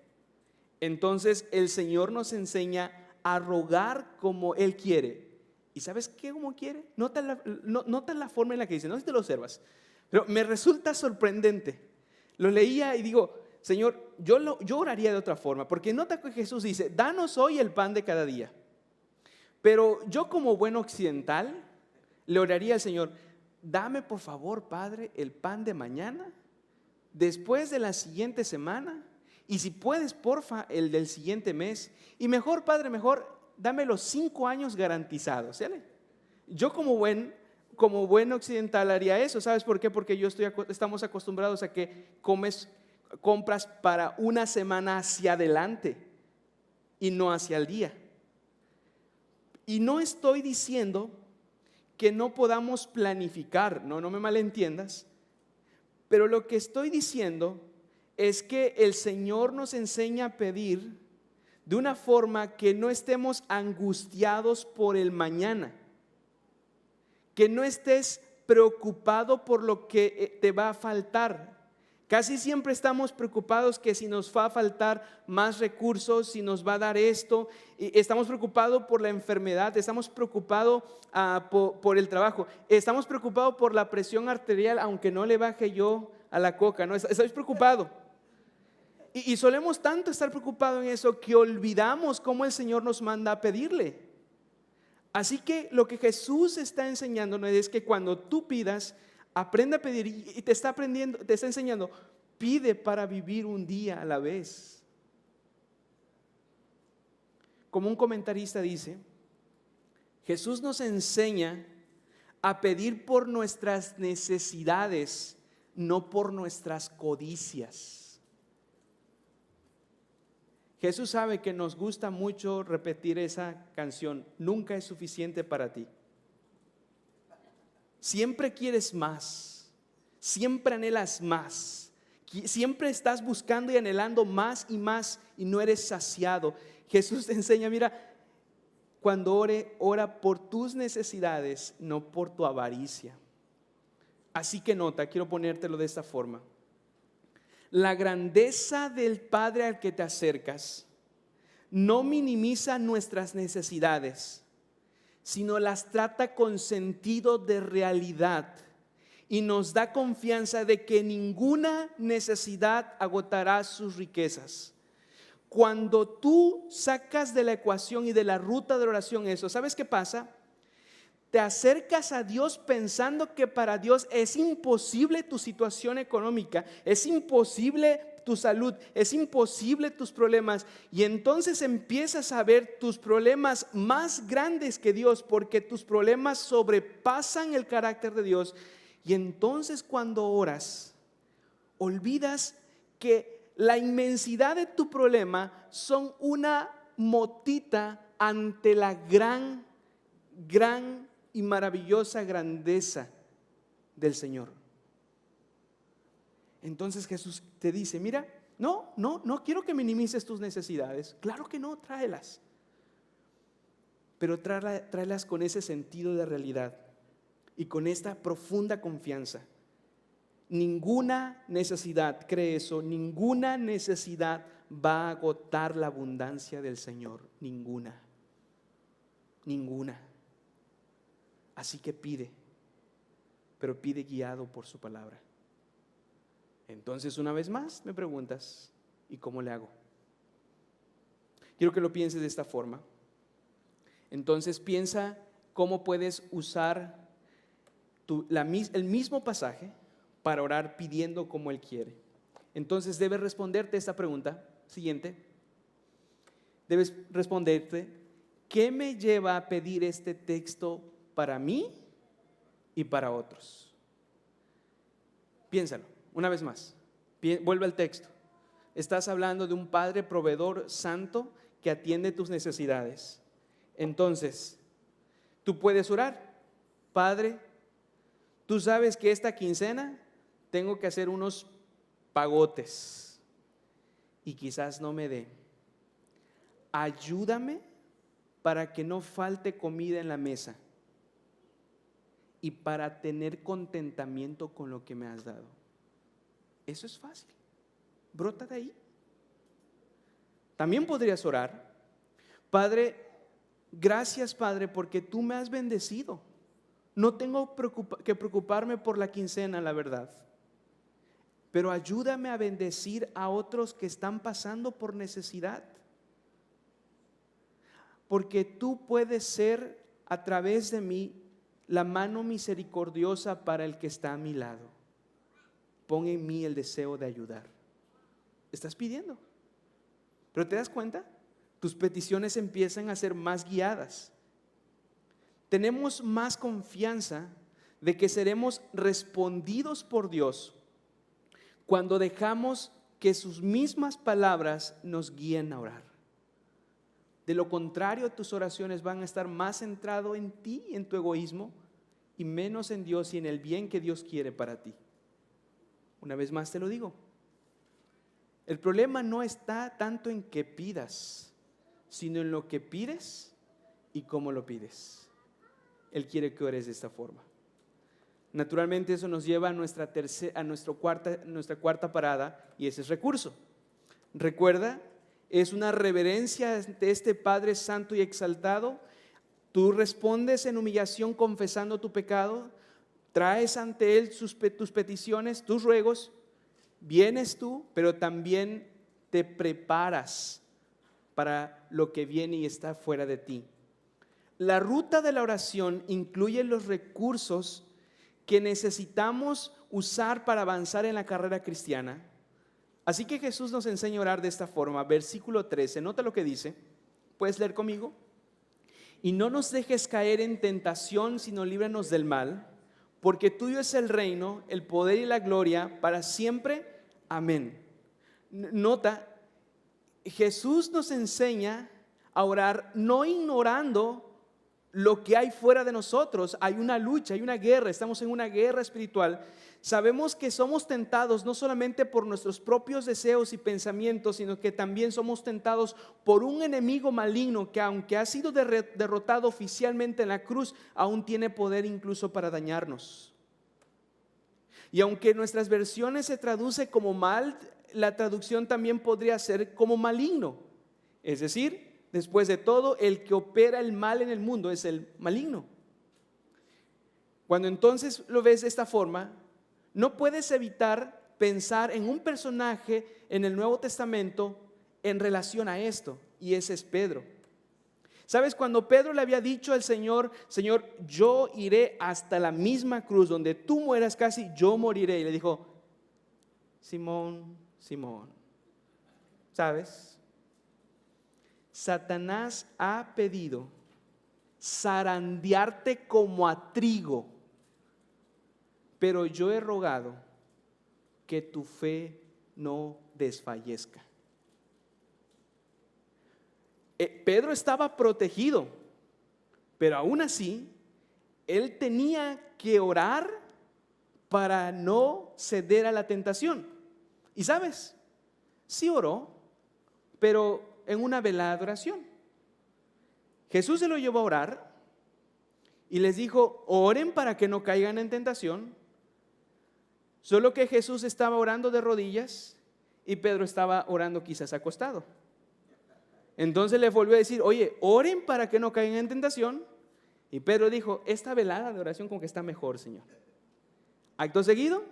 Entonces el Señor nos enseña a rogar como Él quiere. ¿Y sabes qué como quiere? Nota la forma en la que dice, no sé si te lo observas, pero me resulta sorprendente. Lo leía y digo, Señor, yo oraría de otra forma, porque nota que Jesús dice, danos hoy el pan de cada día. Pero yo como buen occidental le oraría al Señor, dame por favor, Padre, el pan de mañana, después de la siguiente semana, y si puedes, porfa, el del siguiente mes, y mejor, Padre, mejor, dame los 5 años garantizados. ¿Sale? Yo como buen occidental haría eso. ¿Sabes por qué? Porque estamos acostumbrados a que compras para una semana hacia adelante y no hacia el día. Y no estoy diciendo que no podamos planificar, no me malentiendas, pero lo que estoy diciendo es que el Señor nos enseña a pedir de una forma que no estemos angustiados por el mañana, que no estés preocupado por lo que te va a faltar. Casi siempre estamos preocupados que si nos va a faltar más recursos, si nos va a dar esto, estamos preocupados por la enfermedad, estamos preocupados por el trabajo, estamos preocupados por la presión arterial, aunque no le baje yo a la coca, ¿no? Estoy preocupado. Y solemos tanto estar preocupados en eso que olvidamos cómo el Señor nos manda a pedirle. Así que lo que Jesús está enseñándonos es que cuando tú pidas, aprende a pedir y te está enseñando, pide para vivir un día a la vez. Como un comentarista dice, Jesús nos enseña a pedir por nuestras necesidades, no por nuestras codicias. Jesús sabe que nos gusta mucho repetir esa canción, nunca es suficiente para ti. Siempre quieres más, siempre anhelas más, siempre estás buscando y anhelando más y no eres saciado. Jesús te enseña, mira, cuando ora por tus necesidades, no por tu avaricia. Así que nota, quiero ponértelo de esta forma. La grandeza del Padre al que te acercas no minimiza nuestras necesidades, sino las trata con sentido de realidad y nos da confianza de que ninguna necesidad agotará sus riquezas. Cuando tú sacas de la ecuación y de la ruta de la oración eso, ¿sabes qué pasa? Te acercas a Dios pensando que para Dios es imposible tu situación económica, es imposible tu salud, es imposible tus problemas, y entonces empiezas a ver tus problemas más grandes que Dios, porque tus problemas sobrepasan el carácter de Dios. Y entonces cuando oras, olvidas que la inmensidad de tu problema son una motita ante la gran y maravillosa grandeza del Señor. Entonces Jesús te dice, mira, no quiero que minimices tus necesidades. Claro que no, tráelas. Pero tráelas con ese sentido de realidad y con esta profunda confianza. Ninguna necesidad, cree eso, ninguna necesidad va a agotar la abundancia del Señor. Ninguna. Así que pide, pero pide guiado por su palabra. Entonces, una vez más me preguntas, ¿y cómo le hago? Quiero que lo pienses de esta forma. Entonces piensa cómo puedes usar el mismo pasaje para orar pidiendo como Él quiere. Entonces debes responderte esta pregunta siguiente. Debes responderte, ¿qué me lleva a pedir este texto para mí y para otros? Piénsalo, una vez más. Vuelve al texto. estás hablando de un Padre proveedor santo que atiende tus necesidades. Entonces, tú puedes orar: Padre, tú sabes que esta quincena tengo que hacer unos pagotes y quizás no me dé. Ayúdame para que no falte comida en la mesa y para tener contentamiento con lo que me has dado. Eso es fácil, brota de ahí. También podrías orar: Padre, gracias Padre, porque tú me has bendecido. No tengo que preocuparme por la quincena, la verdad, pero ayúdame a bendecir a otros que están pasando por necesidad, porque tú puedes ser a través de mí la mano misericordiosa para el que está a mi lado. Pon en mí el deseo de ayudar. Estás pidiendo, pero ¿te das cuenta? Tus peticiones empiezan a ser más guiadas. Tenemos más confianza de que seremos respondidos por Dios cuando dejamos que sus mismas palabras nos guíen a orar. De lo contrario, tus oraciones van a estar más centradas en ti, en tu egoísmo, y menos en Dios y en el bien que Dios quiere para ti. Una vez más te lo digo, el problema no está tanto en que pidas, sino en lo que pides y cómo lo pides. Él quiere que ores de esta forma. Naturalmente eso nos lleva a nuestra cuarta parada, y ese es recurso. Recuerda, es una reverencia ante este Padre santo y exaltado. Tú respondes en humillación confesando tu pecado, traes ante Él tus peticiones, tus ruegos, vienes tú, pero también te preparas para lo que viene y está fuera de ti. La ruta de la oración incluye los recursos que necesitamos usar para avanzar en la carrera cristiana. Así que Jesús nos enseña a orar de esta forma. Versículo 13, nota lo que dice. ¿Puedes leer conmigo? Y no nos dejes caer en tentación, sino líbranos del mal, porque tuyo es el reino, el poder y la gloria para siempre. Amén. Nota, Jesús nos enseña a orar no ignorando lo que hay fuera de nosotros. Hay una lucha, hay una guerra, estamos en una guerra espiritual. Sabemos que somos tentados no solamente por nuestros propios deseos y pensamientos, sino que también somos tentados por un enemigo maligno que, aunque ha sido derrotado oficialmente en la cruz, aún tiene poder incluso para dañarnos. Y aunque en nuestras versiones se traduce como mal, la traducción también podría ser como maligno. Es decir, después de todo, el que opera el mal en el mundo es el maligno. Cuando entonces lo ves de esta forma, no puedes evitar pensar en un personaje en el Nuevo Testamento en relación a esto, y ese es Pedro. ¿Sabes? Cuando Pedro le había dicho al Señor: Señor, yo iré hasta la misma cruz, donde tú mueras casi, yo moriré. Y le dijo: Simón, Simón, ¿sabes? Satanás ha pedido zarandearte como a trigo, pero yo he rogado que tu fe no desfallezca. Pedro estaba protegido, pero aún así, él tenía que orar para no ceder a la tentación. Y sabes, sí oró, pero en una velada de oración. Jesús se lo llevó a orar y les dijo: oren para que no caigan en tentación. Solo que Jesús estaba orando de rodillas y Pedro estaba orando quizás acostado. Entonces le volvió a decir: oye, oren para que no caigan en tentación. Y Pedro dijo: esta velada de oración como que está mejor, Señor. Acto seguido,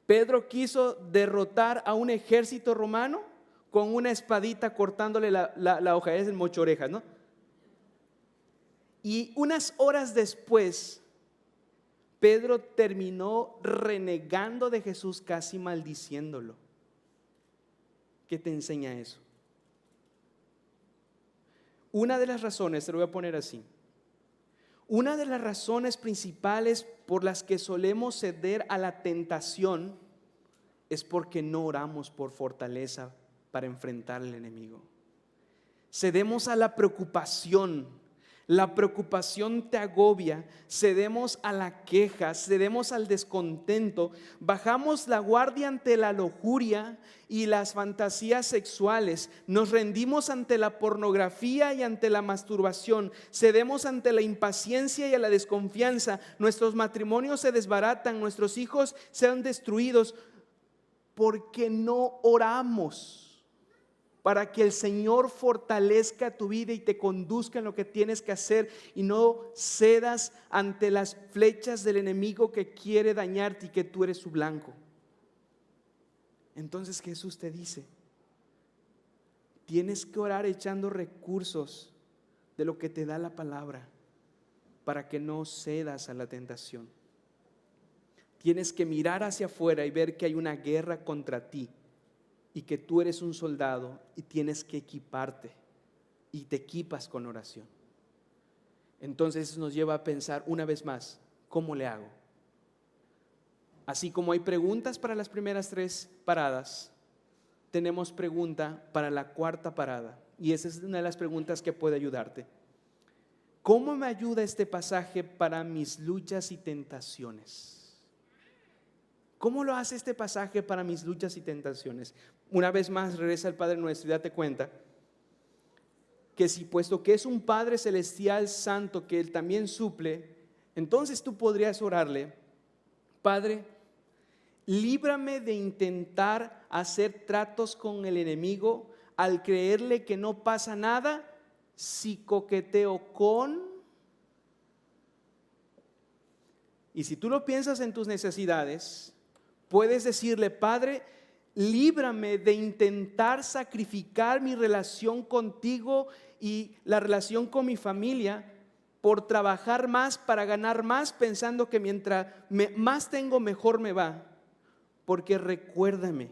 Pedro quiso derrotar a un ejército romano con una espadita cortándole la hoja, es el mochorejas, ¿no? Y unas horas después, Pedro terminó renegando de Jesús, casi maldiciéndolo. ¿Qué te enseña eso? Una de las razones, te lo voy a poner así, una de las razones principales por las que solemos ceder a la tentación es porque no oramos por fortaleza para enfrentar al enemigo. Cedemos a la preocupación. La preocupación te agobia, cedemos a la queja, cedemos al descontento, bajamos la guardia ante la lujuria y las fantasías sexuales, nos rendimos ante la pornografía y ante la masturbación, cedemos ante la impaciencia y a la desconfianza, nuestros matrimonios se desbaratan, nuestros hijos sean destruidos porque no oramos para que el Señor fortalezca tu vida y te conduzca en lo que tienes que hacer y no cedas ante las flechas del enemigo que quiere dañarte y que tú eres su blanco. Entonces Jesús te dice, tienes que orar echando recursos de lo que te da la palabra para que no cedas a la tentación. Tienes que mirar hacia afuera y ver que hay una guerra contra ti y que tú eres un soldado y tienes que equiparte y te equipas con oración. Entonces nos lleva a pensar una vez más, ¿cómo le hago? Así como hay preguntas para las primeras 3 paradas, tenemos pregunta para la 4ª parada, y esa es una de las preguntas que puede ayudarte. ¿Cómo me ayuda este pasaje para mis luchas y tentaciones? ¿Cómo lo hace este pasaje para mis luchas y tentaciones? Una vez más regresa al Padre Nuestro y date cuenta que si puesto que es un Padre celestial santo que Él también suple, entonces tú podrías orarle, Padre, líbrame de intentar hacer tratos con el enemigo al creerle que no pasa nada si coqueteo con. Y si tú lo piensas en tus necesidades, puedes decirle, Padre, líbrame de intentar sacrificar mi relación contigo y la relación con mi familia por trabajar más para ganar más, pensando que mientras más tengo, mejor me va. Porque recuérdame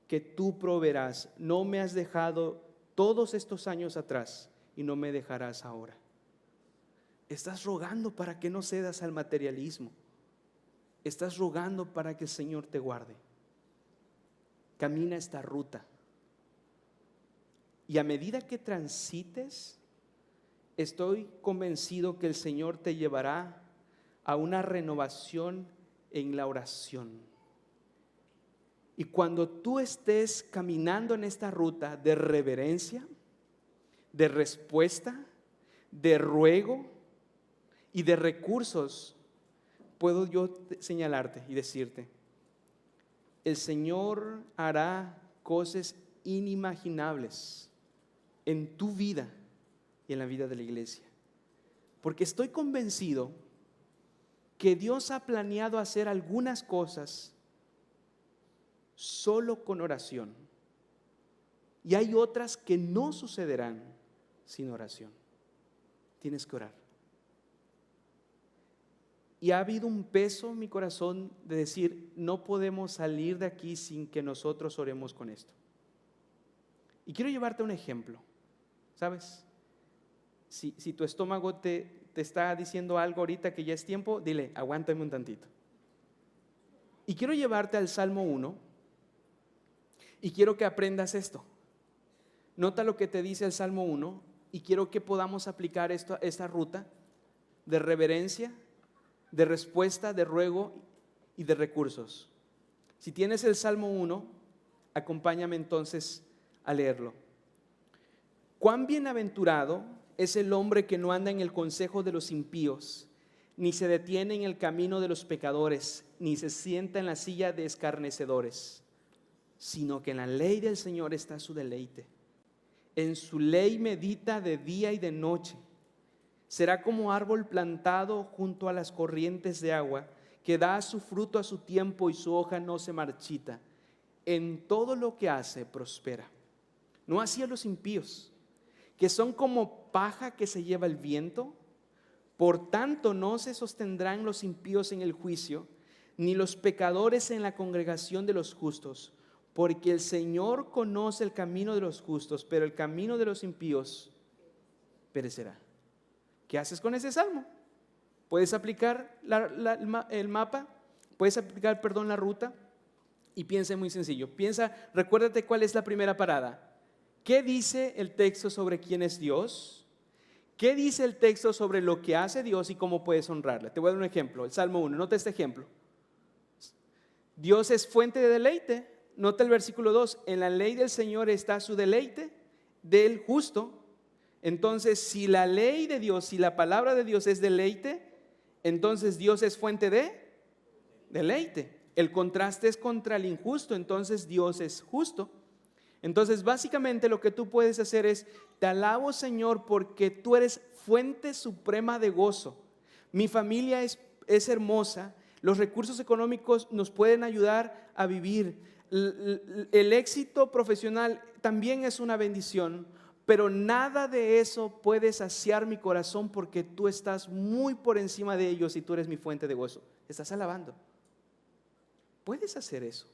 que tú proveerás. No me has dejado todos estos años atrás y no me dejarás ahora. Estás rogando para que no cedas al materialismo. Estás rogando para que el Señor te guarde. Camina esta ruta. Y a medida que transites, estoy convencido que el Señor te llevará a una renovación en la oración. Y cuando tú estés caminando en esta ruta de reverencia, de respuesta, de ruego y de recursos, puedo yo señalarte y decirte, el Señor hará cosas inimaginables en tu vida y en la vida de la iglesia. Porque estoy convencido que Dios ha planeado hacer algunas cosas solo con oración. Y hay otras que no sucederán sin oración. Tienes que orar. Y ha habido un peso en mi corazón de decir, no podemos salir de aquí sin que nosotros oremos con esto. Y quiero llevarte un ejemplo, ¿sabes? Si tu estómago te está diciendo algo ahorita que ya es tiempo, dile, aguántame un tantito. Y quiero llevarte al Salmo 1 y quiero que aprendas esto. Nota lo que te dice el Salmo 1 y quiero que podamos aplicar esta ruta de reverencia, de respuesta, de ruego y de recursos. Si tienes el Salmo 1, acompáñame entonces a leerlo. Cuán bienaventurado es el hombre que no anda en el consejo de los impíos, ni se detiene en el camino de los pecadores, ni se sienta en la silla de escarnecedores, sino que en la ley del Señor está su deleite. En su ley medita de día y de noche. Será como árbol plantado junto a las corrientes de agua, que da su fruto a su tiempo y su hoja no se marchita. En todo lo que hace prospera. No así a los impíos, que son como paja que se lleva el viento. Por tanto no se sostendrán los impíos en el juicio, ni los pecadores en la congregación de los justos. Porque el Señor conoce el camino de los justos, pero el camino de los impíos perecerá. ¿Qué haces con ese salmo? Puedes aplicar el mapa, puedes aplicar, la ruta. y piensa muy sencillo. Recuérdate cuál es la primera parada. ¿Qué dice el texto sobre quién es Dios? ¿Qué dice el texto sobre lo que hace Dios y cómo puedes honrarle? Te voy a dar un ejemplo, el Salmo 1, nota este ejemplo. Dios es fuente de deleite. Nota el versículo 2, en la ley del Señor está su deleite del justo. Entonces, si la ley de Dios, si la palabra de Dios es deleite, entonces Dios es fuente de deleite. El contraste es contra el injusto, entonces Dios es justo. Entonces, básicamente lo que tú puedes hacer es, te alabo, Señor, porque tú eres fuente suprema de gozo. Mi familia es hermosa, los recursos económicos nos pueden ayudar a vivir. El éxito profesional también es una bendición, pero nada de eso puede saciar mi corazón porque tú estás muy por encima de ellos y tú eres mi fuente de gozo. Estás alabando. Puedes hacer eso,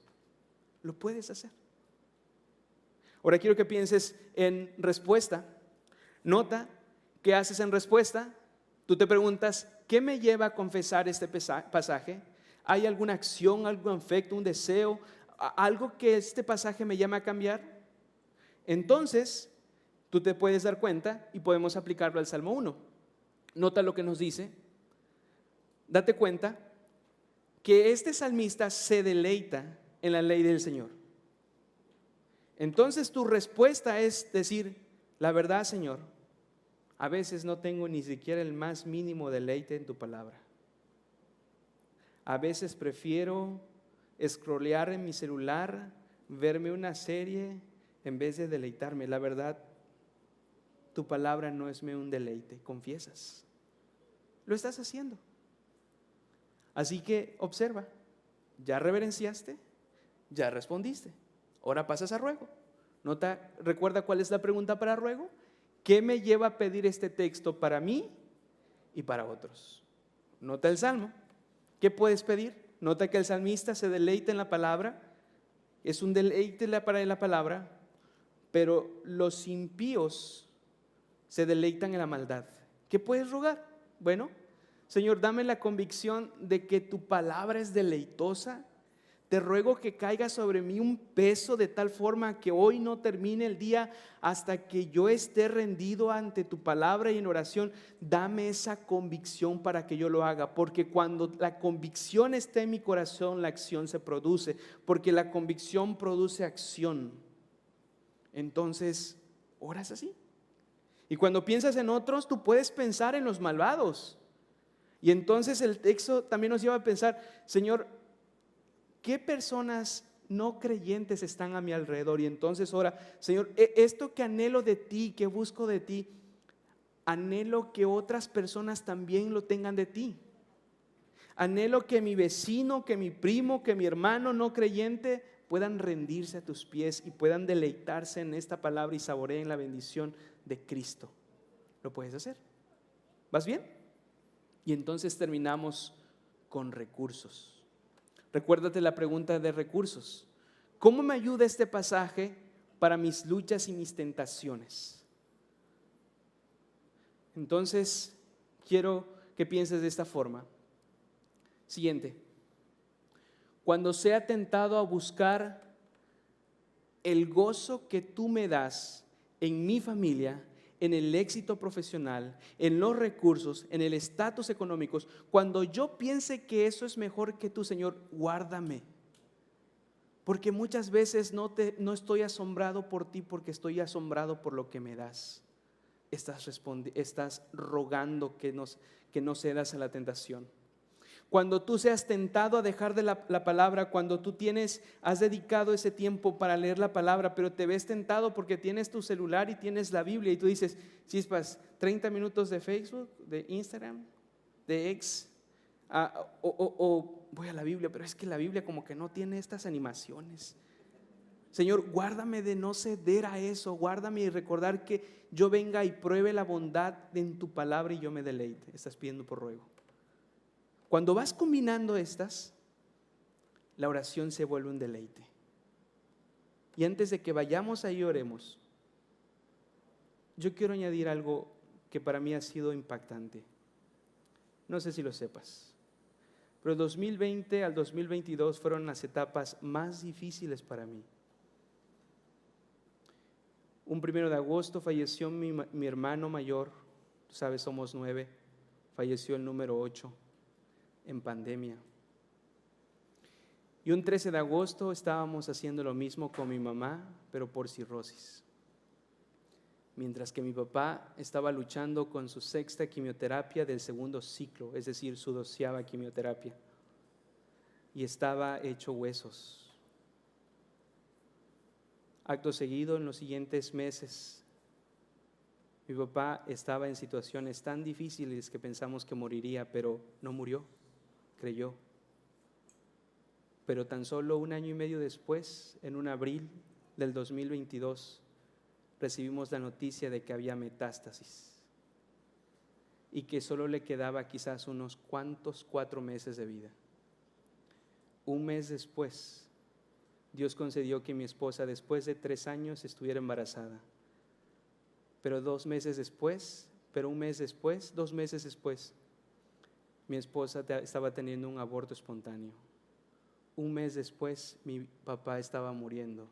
lo puedes hacer. Ahora quiero que pienses en respuesta. Nota, ¿qué haces en respuesta? Tú te preguntas, ¿qué me lleva a confesar este pasaje? ¿Hay alguna acción, algún afecto, un deseo, algo que este pasaje me llama a cambiar? Entonces, tú te puedes dar cuenta y podemos aplicarlo al Salmo 1. Nota lo que nos dice. Date cuenta que este salmista se deleita en la ley del Señor. Entonces tu respuesta es decir, la verdad, Señor, a veces no tengo ni siquiera el más mínimo deleite en tu palabra. A veces prefiero scrollear en mi celular, verme una serie en vez de deleitarme. La verdad, tu palabra no es un deleite, confiesas. Lo estás haciendo. Así que observa, ya reverenciaste, ya respondiste. Ahora pasas a ruego. Recuerda cuál es la pregunta para ruego. ¿Qué me lleva a pedir este texto para mí y para otros? Nota el salmo. ¿Qué puedes pedir? Nota que el salmista se deleita en la palabra. Es un deleite para la palabra, pero los impíos se deleitan en la maldad. ¿Qué puedes rogar? Bueno, Señor, dame la convicción de que tu palabra es deleitosa. Te ruego que caiga sobre mí un peso de tal forma que hoy no termine el día hasta que yo esté rendido ante tu palabra y en oración. Dame esa convicción para que yo lo haga, porque cuando la convicción está en mi corazón, la acción se produce, porque la convicción produce acción. Entonces, oras así. Y cuando piensas en otros, tú puedes pensar en los malvados. Y entonces el texto también nos lleva a pensar, Señor, ¿qué personas no creyentes están a mi alrededor? Y entonces ahora, Señor, esto que anhelo de ti, que busco de ti, anhelo que otras personas también lo tengan de ti. Anhelo que mi vecino, que mi primo, que mi hermano no creyente puedan rendirse a tus pies y puedan deleitarse en esta palabra y saboreen la bendición de Cristo. ¿Lo puedes hacer? ¿Vas bien? Y entonces terminamos con recursos. Recuérdate la pregunta de recursos. ¿Cómo me ayuda este pasaje para mis luchas y mis tentaciones? Entonces, quiero que pienses de esta forma. Siguiente. Cuando sea tentado a buscar el gozo que tú me das en mi familia, en el éxito profesional, en los recursos, en el estatus económico, cuando yo piense que eso es mejor que tú, Señor, guárdame. Porque muchas veces no estoy asombrado por ti, porque estoy asombrado por lo que me das. Estás rogando que no cedas a la tentación. Cuando tú seas tentado a dejar de la palabra, cuando tú has dedicado ese tiempo para leer la palabra, pero te ves tentado porque tienes tu celular y tienes la Biblia y tú dices, chispas, 30 minutos de Facebook, de Instagram, de X, o voy a la Biblia, pero es que la Biblia como que no tiene estas animaciones. Señor, guárdame de no ceder a eso, guárdame y recordar que yo venga y pruebe la bondad en tu palabra y yo me deleite. Estás pidiendo por ruego. Cuando vas combinando estas, la oración se vuelve un deleite. Y antes de que vayamos ahí oremos, yo quiero añadir algo que para mí ha sido impactante. No sé si lo sepas, Pero el 2020 al 2022 fueron las etapas más difíciles para mí. Un 1 de agosto falleció mi hermano mayor, tú sabes, somos 9, falleció el número 8 en pandemia. Y un 13 de agosto estábamos haciendo lo mismo con mi mamá, pero por cirrosis. Mientras que mi papá estaba luchando con su 6ª quimioterapia del 2º ciclo, es decir, su 12ª quimioterapia. Y estaba hecho huesos. Acto seguido, en los siguientes meses, mi papá estaba en situaciones tan difíciles que pensamos que moriría, pero no murió, creyó. Pero tan solo 1 año y medio después, en un abril del 2022, recibimos la noticia de que había metástasis y que solo le quedaba quizás unos cuantos 4 meses de vida. Un mes después, Dios concedió que mi esposa, después de 3 años, estuviera embarazada. Pero 2 meses después, 2 meses después, mi esposa estaba teniendo un aborto espontáneo. Un mes después, mi papá estaba muriendo.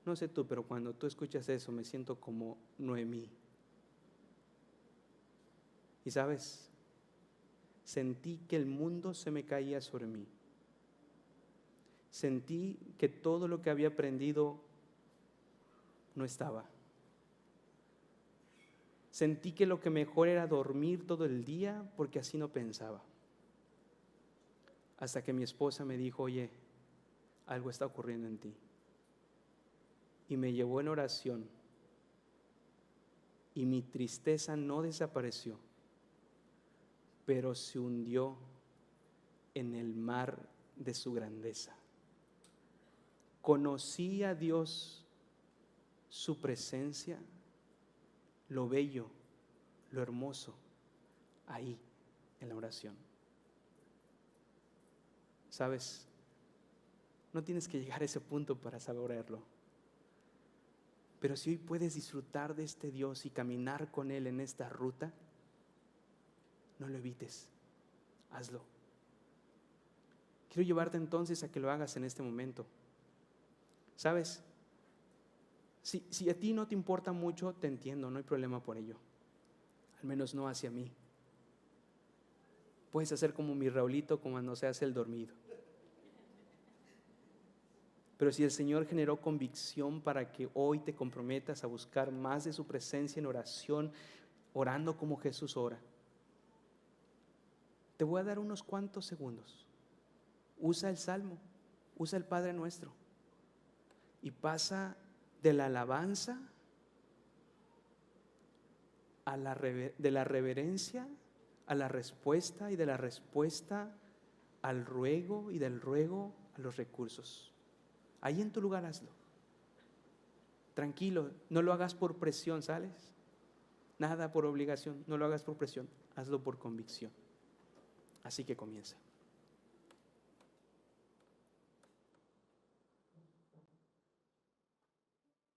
No sé tú, pero cuando tú escuchas eso, me siento como Noemí. Y sabes, sentí que el mundo se me caía sobre mí. Sentí que todo lo que había aprendido no estaba. Sentí que lo que mejor era dormir todo el día porque así no pensaba. Hasta que mi esposa me dijo, oye, algo está ocurriendo en ti. Y me llevó en oración. Y mi tristeza no desapareció, pero se hundió en el mar de su grandeza. Conocí a Dios, su presencia, lo bello, lo hermoso, ahí en la oración. ¿Sabes? No tienes que llegar a ese punto para saberlo. Pero si hoy puedes disfrutar de este Dios y caminar con Él en esta ruta, no lo evites, hazlo. Quiero llevarte entonces a que lo hagas en este momento. ¿Sabes? Si a ti no te importa mucho, te entiendo, no hay problema por ello. Al menos no hacia mí. Puedes hacer como mi Raulito cuando se hace el dormido. Pero si el Señor generó convicción para que hoy te comprometas a buscar más de su presencia en oración, orando como Jesús ora, te voy a dar unos cuantos segundos. Usa el Salmo, usa el Padre Nuestro y pasa de la alabanza de la reverencia a la respuesta y de la respuesta al ruego y del ruego a los recursos. Ahí en tu lugar hazlo. Tranquilo, no lo hagas por presión, ¿sales? Nada por obligación, no lo hagas por presión, hazlo por convicción. Así que comienza.